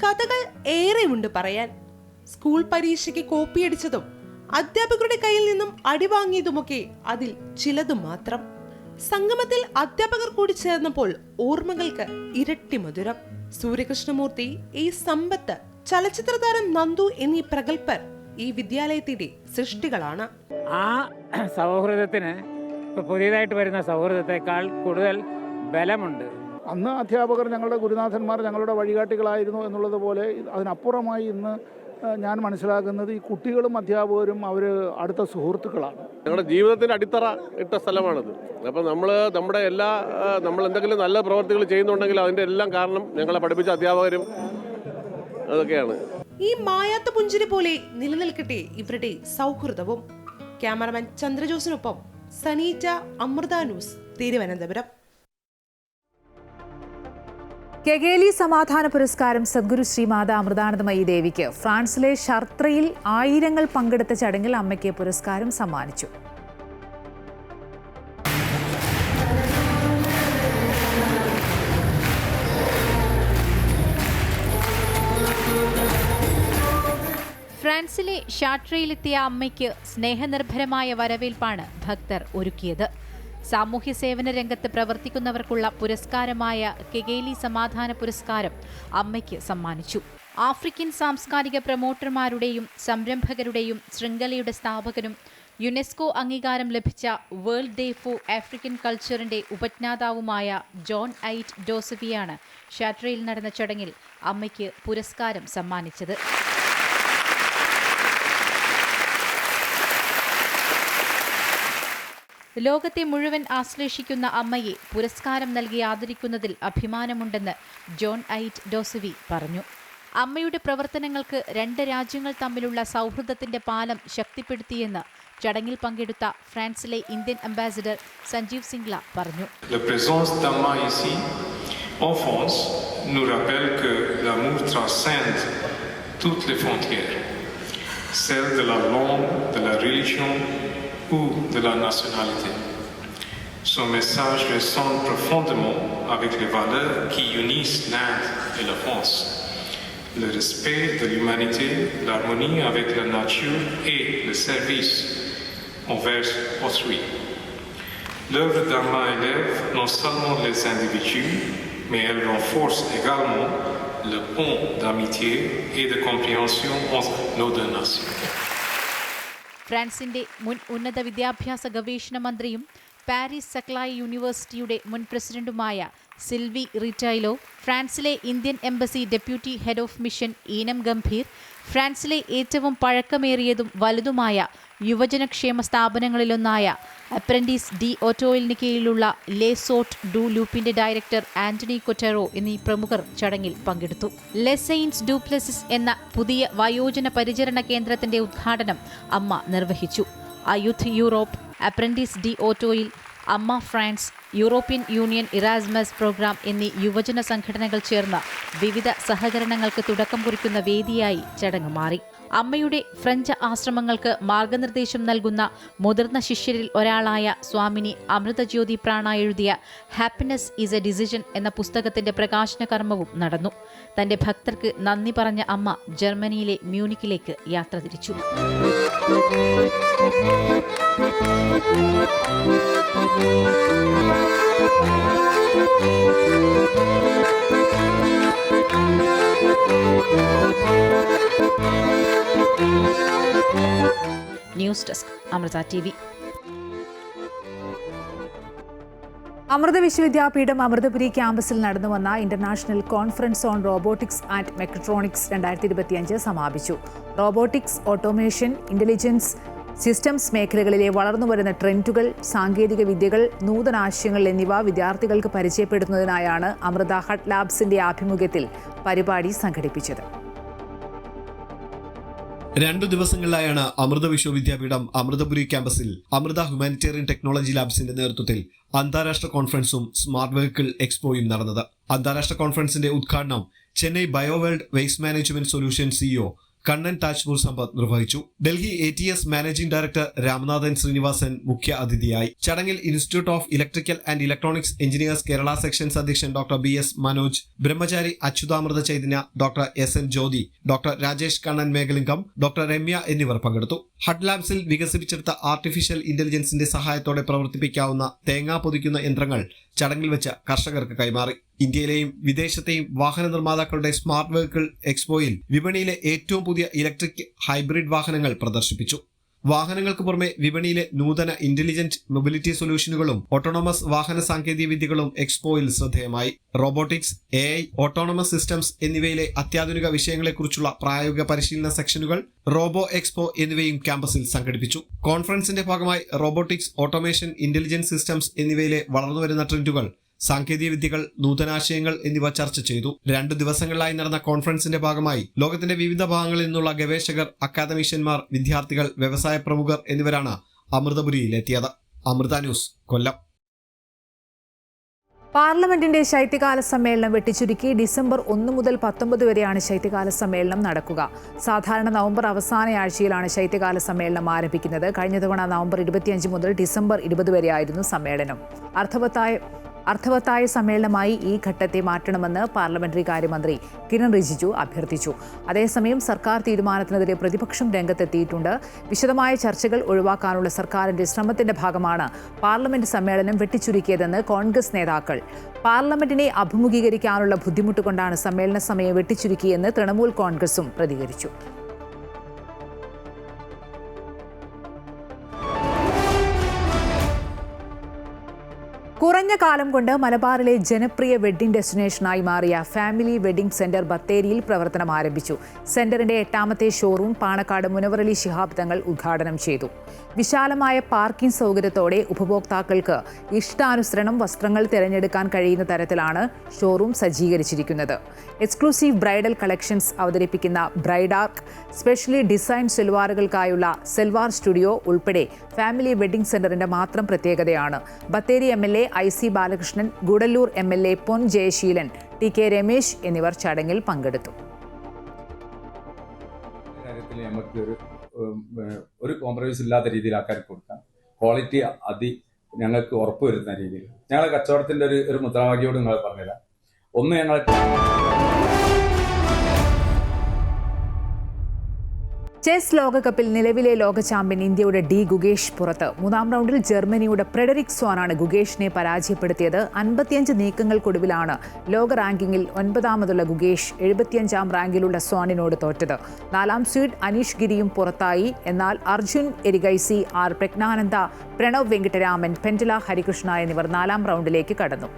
കഥകൾ ഏറെയുണ്ട് പറയാൻ. സ്കൂൾ പരീക്ഷയ്ക്ക് കോപ്പിയടിച്ചതും അധ്യാപകരുടെ കയ്യിൽ നിന്നും അടിവാങ്ങിയതുമൊക്കെ അതിൽ ചിലതു മാത്രം. സംഗമത്തിൽ അധ്യാപകർ കൂടി ചേർന്നപ്പോൾ ഓർമ്മകൾക്ക് ഇരട്ടി മധുരം. സൂര്യകൃഷ്ണമൂർത്തി, A. സമ്പത്ത്, ചലച്ചിത്ര താരം നന്ദു എന്നീ പ്രഗത്ഭർ ഈ വിദ്യാലയത്തിന്റെ സൃഷ്ടികളാണ്. ആ സൗഹൃദത്തിന് പുതിയതായിട്ട് വരുന്ന സൗഹൃദത്തെക്കാൾ കൂടുതൽ ബലമുണ്ട്. അന്ന് അധ്യാപകർ ഞങ്ങളുടെ ഗുരുനാഥന്മാർ, ഞങ്ങളുടെ വഴികാട്ടികളായിരുന്നു എന്നുള്ളത് പോലെ അതിനപ്പുറമായി ഇന്ന് ഞാൻ മനസ്സിലാക്കുന്നത് ഈ കുട്ടികളും അധ്യാപകരും അവർ അടുത്ത സുഹൃത്തുക്കളാണ്. ഞങ്ങളുടെ ജീവിതത്തിൻ്റെ അടിത്തറ ഇട്ട സ്ഥലമാണിത്. അപ്പം നമ്മൾ എന്തെങ്കിലും നല്ല പ്രവർത്തികൾ ചെയ്യുന്നുണ്ടെങ്കിൽ അതിൻ്റെ എല്ലാം കാരണം ഞങ്ങളെ പഠിപ്പിച്ച അധ്യാപകരും അതൊക്കെയാണ്. ഈ മായാത്ത പുഞ്ചിരി പോലെ നിലനിൽക്കട്ടെ ഇവരുടെ സൗഹൃദവും. ക്യാമറമാൻ ചന്ദ്രജോസിനൊപ്പം സനീറ്റ, അമൃത ന്യൂസ്, തിരുവനന്തപുരം. കെഗേലി സമാധാന പുരസ്കാരം സദ്ഗുരു ശ്രീമാത അമൃതാനന്ദമയി ദേവിക്ക്. ഫ്രാൻസിലെ ഷർത്രയിൽ ആയിരങ്ങൾ പങ്കെടുത്ത ചടങ്ങിൽ അമ്മയ്ക്ക് പുരസ്കാരം സമ്മാനിച്ചു. ഫ്രാൻസിലെ ഷാർട്രയിലെത്തിയ അമ്മയ്ക്ക് സ്നേഹനിർഭരമായ വരവേൽപ്പാണ് ഭക്തർ ഒരുക്കിയത്. സാമൂഹ്യ സേവന രംഗത്ത് പ്രവർത്തിക്കുന്നവർക്കുള്ള പുരസ്കാരമായ കെഗേലി സമാധാന പുരസ്കാരം അമ്മയ്ക്ക് സമ്മാനിച്ചു. ആഫ്രിക്കൻ സാംസ്കാരിക പ്രൊമോട്ടർമാരുടെയും സംരംഭകരുടെയും ശൃംഖലയുടെ സ്ഥാപകനും യുനെസ്കോ അംഗീകാരം ലഭിച്ച വേൾഡ് ഡേ ഫോർ ആഫ്രിക്കൻ കൾച്ചറിന്റെ ഉപജ്ഞാതാവുമായ ജോൺ ഐറ്റ് ഡോസഫിയാണ് ഷാർട്രയിൽ നടന്ന ചടങ്ങിൽ അമ്മയ്ക്ക് പുരസ്കാരം സമ്മാനിച്ചത്. ലോകത്തെ മുഴുവൻ ആശ്ലേഷിക്കുന്ന അമ്മയെ പുരസ്കാരം നൽകി ആദരിക്കുന്നതിൽ അഭിമാനമുണ്ടെന്ന് ജോൺ ഐറ്റ് ഡോസവി പറഞ്ഞു. അമ്മയുടെ പ്രവർത്തനങ്ങൾക്ക് 2 രാജ്യങ്ങൾ തമ്മിലുള്ള സൗഹൃദത്തിന്റെ പാലം ശക്തിപ്പെടുത്തിയെന്ന് ചടങ്ങിൽ പങ്കെടുത്ത ഫ്രാൻസിലെ ഇന്ത്യൻ അംബാസിഡർ സഞ്ജീവ് സിംഗ്ല പറഞ്ഞു. En France, nous rappelle que l'amour transcende toutes les frontières, celle de la langue, de la religion ou de la nationalité. Son message résonne profondément avec les valeurs qui unissent l'Inde et la France. Le respect de l'humanité, l'harmonie avec la nature et le service envers autrui. L'œuvre d'Amma élève non seulement les individus, mais elle renforce également le pont d'amitié et de compréhension entre nos deux nations. ഫ്രാൻസിന്റെ മുൻ ഉന്നത വിദ്യാഭ്യാസ ഗവേഷണ മന്ത്രിയും Paris സക്ലായ് യൂണിവേഴ്സിറ്റിയുടെ മുൻ പ്രസിഡന്റുമായ Sylvie റിറ്റൈലോ, ഫ്രാൻസിലെ Indian embassy deputy head of mission Enam Gambhir, ഫ്രാൻസിലെ ഏറ്റവും പഴക്കമേറിയതും വലുതുമായ യുവജനക്ഷേമ സ്ഥാപനങ്ങളിലൊന്നായ അപ്രന്റീസ് ഡി ഓട്ടോയിലിന് കീഴിലുള്ള ലേ സോട്ട് ഡു ലൂപ്പിന്റെ ഡയറക്ടർ ആന്റണി കൊറ്ററോ എന്നീ പ്രമുഖർ ചടങ്ങിൽ പങ്കെടുത്തു. ലെ സെയിൻസ് ഡു പ്ലെസിസ് എന്ന പുതിയ വയോജന പരിചരണ കേന്ദ്രത്തിന്റെ ഉദ്ഘാടനം അമ്മ നിർവഹിച്ചു. അയൂത്ത് യൂറോപ്പ്, അപ്രന്റീസ് ഡി ഓട്ടോയിൽ, അമ്മ France, European Union Erasmus programme എന്നീ യുവജന സംഘടനകൾ ചേർന്ന് വിവിധ സഹകരണങ്ങൾക്ക് തുടക്കം കുറിക്കുന്ന വേദിയായി ചടങ്ങ് മാറി. അമ്മയുടെ ഫ്രഞ്ച് ആശ്രമങ്ങൾക്ക് മാർഗനിർദ്ദേശം നൽകുന്ന മുതിർന്ന ശിഷ്യരിൽ ഒരാളായ സ്വാമിനി അമൃതജ്യോതി പ്രാണ എഴുതിയ ഹാപ്പിനെസ് ഈസ് എ ഡിസിഷൻ എന്ന പുസ്തകത്തിന്റെ പ്രകാശന കർമ്മവും നടന്നു. തന്റെ ഭക്തർക്ക് നന്ദി പറഞ്ഞ അമ്മ ജർമ്മനിയിലെ മ്യൂണിക്കിലേക്ക് യാത്ര തിരിച്ചു. News desk Amrita TV. Amrita Vishwavidyapeetham Amritapuri ക്യാമ്പസിൽ നടന്നുവന്ന international conference on robotics and mechatronics 2025 സമാപിച്ചു. റോബോട്ടിക്സ്, ഓട്ടോമേഷൻ, ഇന്റലിജൻസ്, സിസ്റ്റംസ് മേഖലകളിലെ വളർന്നുവരുന്ന ട്രെൻഡുകൾ, സാങ്കേതിക വിദ്യകൾ, നൂതനാശയങ്ങൾ എന്നിവ വിദ്യാർത്ഥികൾക്ക് പരിചയപ്പെടുത്തുന്നതിനായാണ് അമൃത ഹട്ട് ലാബ്സിന്റെ ആഭിമുഖ്യത്തിൽ പരിപാടി സംഘടിപ്പിച്ചത്. 2 ദിവസങ്ങളിലായാണ് അമൃത വിശ്വവിദ്യാപീഠം അമൃതപുരി ക്യാമ്പസിൽ അമൃത ഹ്യൂമാനിറ്റേറിയൻ ടെക്നോളജി ലാബ്സിന്റെ നേതൃത്വത്തിൽ അന്താരാഷ്ട്ര കോൺഫറൻസും സ്മാർട്ട് വെഹിക്കിൾ എക്സ്പോയും നടന്നത്. അന്താരാഷ്ട്ര കോൺഫറൻസിന്റെ ഉദ്ഘാടനം Chennai Bioworld waste management solution CEO Kannan Tajpur Sampath നിർവഹിച്ചു. Delhi ATS managing director Ramanathan Srinivasan മുഖ്യ അതിഥിയായി. ചടങ്ങിൽ institute of electrical and electronics engineers Kerala sections അധ്യക്ഷൻ doctor BS Manoj, Brahmachari Achyutamrita Chaitanya, doctor SN Jyothi, doctor Rajesh Kannan Meghalingam, doctor Ramya എന്നിവർ പങ്കെടുത്തു. ഹട്ട് ലാബ്സിൽ വികസിപ്പിച്ചെടുത്ത ആർട്ടിഫിഷ്യൽ ഇന്റലിജൻസിന്റെ സഹായത്തോടെ പ്രവർത്തിപ്പിക്കാവുന്ന തേങ്ങാ പൊതിക്കുന്ന യന്ത്രങ്ങൾ ചടങ്ങിൽ വെച്ച് കർഷകർക്ക് കൈമാറി. ഇന്ത്യയിലെയും വിദേശത്തെയും വാഹന നിർമ്മാതാക്കളുടെ സ്മാർട്ട് വെഹിക്കിൾ എക്സ്പോയിൽ വിപണിയിലെ ഏറ്റവും പുതിയ ഇലക്ട്രിക് ഹൈബ്രിഡ് വാഹനങ്ങൾ പ്രദർശിപ്പിച്ചു. വാഹനങ്ങൾക്ക് പുറമെ വിപണിയിലെ നൂതന ഇന്റലിജന്റ് മൊബിലിറ്റി സൊല്യൂഷനുകളും ഓട്ടോണമസ് വാഹന സാങ്കേതിക വിദ്യകളും എക്സ്പോയിൽ ശ്രദ്ധേയമായി. റോബോട്ടിക്സ്, AI, ഓട്ടോണമസ് സിസ്റ്റംസ് എന്നിവയിലെ അത്യാധുനിക വിഷയങ്ങളെക്കുറിച്ചുള്ള പ്രായോഗിക പരിശീലന സെക്ഷനുകൾ, റോബോ എക്സ്പോ എന്നിവയും ക്യാമ്പസിൽ സംഘടിപ്പിച്ചു. കോൺഫറൻസിന്റെ ഭാഗമായി റോബോട്ടിക്സ്, ഓട്ടോമേഷൻ, ഇന്റലിജന്റ് സിസ്റ്റംസ് എന്നിവയിലെ വളർന്നുവരുന്ന ട്രെൻഡുകൾ, സാങ്കേതിക വിദ്യകൾ, നൂതനാശയങ്ങൾ എന്നിവ ചർച്ച ചെയ്തു. 2 ദിവസങ്ങളിലായി നടന്ന കോൺഫറൻസിന്റെ ഭാഗമായി ലോകത്തിന്റെ വിവിധ ഭാഗങ്ങളിൽ നിന്നുള്ള ഗവേഷകർ, അക്കാദമീഷ്യന്മാർ, വിദ്യാർത്ഥികൾ, വ്യവസായ പ്രമുഖർ എന്നിവരാണ് അമൃതപുരിയിലെത്തിയത്. അമൃത ന്യൂസ്, കൊല്ലം. പാർലമെന്റിന്റെ ശൈത്യകാല സമ്മേളനം വെട്ടിച്ചുരുക്കി. ഡിസംബർ 1 മുതൽ 19 വരെയാണ് ശൈത്യകാല സമ്മേളനം നടക്കുക. സാധാരണ നവംബർ അവസാന ആഴ്ചയിലാണ് ശൈത്യകാല സമ്മേളനം ആരംഭിക്കുന്നത്. കഴിഞ്ഞ തവണ നവംബർ 25 മുതൽ ഡിസംബർ 20 വരെയായിരുന്നു സമ്മേളനം. അർത്ഥവത്തായ സമ്മേളനമായി ഈ ഘട്ടത്തെ മാറ്റണമെന്ന് പാർലമെന്ററി കാര്യമന്ത്രി കിരൺ റിജിജു അഭ്യർത്ഥിച്ചു. അതേസമയം സർക്കാർ തീരുമാനത്തിനെതിരെ പ്രതിപക്ഷം രംഗത്തെത്തിയിട്ടുണ്ട്. വിശദമായ ചർച്ചകൾ ഒഴിവാക്കാനുള്ള സർക്കാരിന്റെ ശ്രമത്തിന്റെ ഭാഗമാണ് പാർലമെന്റ് സമ്മേളനം വെട്ടിച്ചുരുക്കിയതെന്ന് കോൺഗ്രസ് നേതാക്കൾ. പാർലമെന്റിനെ അഭിമുഖീകരിക്കാനുള്ള ബുദ്ധിമുട്ട് കൊണ്ടാണ് സമ്മേളന സമയം വെട്ടിച്ചുരുക്കിയെന്ന് തൃണമൂൽ കോൺഗ്രസും പ്രതികരിച്ചു. കുറഞ്ഞ കാലം കൊണ്ട് മലബാറിലെ ജനപ്രിയ വെഡ്ഡിംഗ് ഡെസ്റ്റിനേഷനായി മാറിയ ഫാമിലി വെഡ്ഡിംഗ് സെന്റർ ബത്തേരിയിൽ പ്രവർത്തനം ആരംഭിച്ചു. സെന്ററിന്റെ 8ാമത്തെ ഷോറൂം പാണക്കാട് മുനവറലി ശിഹാബ് തങ്ങൾ ഉദ്ഘാടനം ചെയ്തു. വിശാലമായ പാർക്കിംഗ് സൗകര്യത്തോടെ ഉപഭോക്താക്കൾക്ക് ഇഷ്ടാനുസരണം വസ്ത്രങ്ങൾ തിരഞ്ഞെടുക്കാൻ കഴിയുന്ന തരത്തിലാണ് ഷോറൂം സജ്ജീകരിച്ചിരിക്കുന്നത്. എക്സ്ക്ലൂസീവ് ബ്രൈഡൽ കളക്ഷൻസ് അവതരിപ്പിക്കുന്ന ബ്രൈഡാർക്ക്, സ്പെഷ്യലി ഡിസൈൻ സെൽവാറുകൾക്കായുള്ള സെൽവാർ സ്റ്റുഡിയോ ഉൾപ്പെടെ ഫാമിലി വെഡ്ഡിംഗ് സെന്ററിന്റെ മാത്രം പ്രത്യേകതയാണ്. Bathery MLA IC Balakrishnan, Gudalur MLA പൊൻ ജയശീലൻ, TK രമേശ് എന്നിവർ ചടങ്ങിൽ പങ്കെടുത്തു. ഒരു കോംപ്രമൈസ് ഇല്ലാത്ത രീതിയിൽ ആൾക്കാർക്ക് കൊടുക്കാം. ക്വാളിറ്റി ഞങ്ങൾക്ക് ഉറപ്പുവരുത്തുന്ന രീതിയിൽ ഞങ്ങളെ കച്ചവടത്തിന്റെ ഒരു മുദ്രാവാക്യോട് നിങ്ങൾ പറഞ്ഞുതരാം. ഒന്ന്, ഞങ്ങൾ ചെസ് ലോകകപ്പിൽ നിലവിലെ ലോക ചാമ്പ്യൻ ഇന്ത്യയുടെ ഡി ഗുഗേഷ് പുറത്ത്. മൂന്നാം റൗണ്ടിൽ ജർമ്മനിയുടെ ഫ്രെഡറിക് സ്വാനാണ് ഗുഗേഷിനെ പരാജയപ്പെടുത്തിയത്. 55 നീക്കങ്ങൾക്കൊടുവിലാണ് ലോക റാങ്കിങ്ങിൽ 9ാമതുള്ള ഗുഗേഷ് 75ാം റാങ്കിലുള്ള സ്വാനിനോട് തോറ്റത്. 4ാം സീഡ് അനീഷ് ഗിരിയും പുറത്തായി. എന്നാൽ അർജുൻ എരിഗൈസി, ആർ പ്രജ്ഞാനന്ദ, പ്രണവ് വെങ്കിട്ടരാമൻ, പെൻഡല ഹരികൃഷ്ണ എന്നിവർ 4ാം റൗണ്ടിലേക്ക് കടന്നു.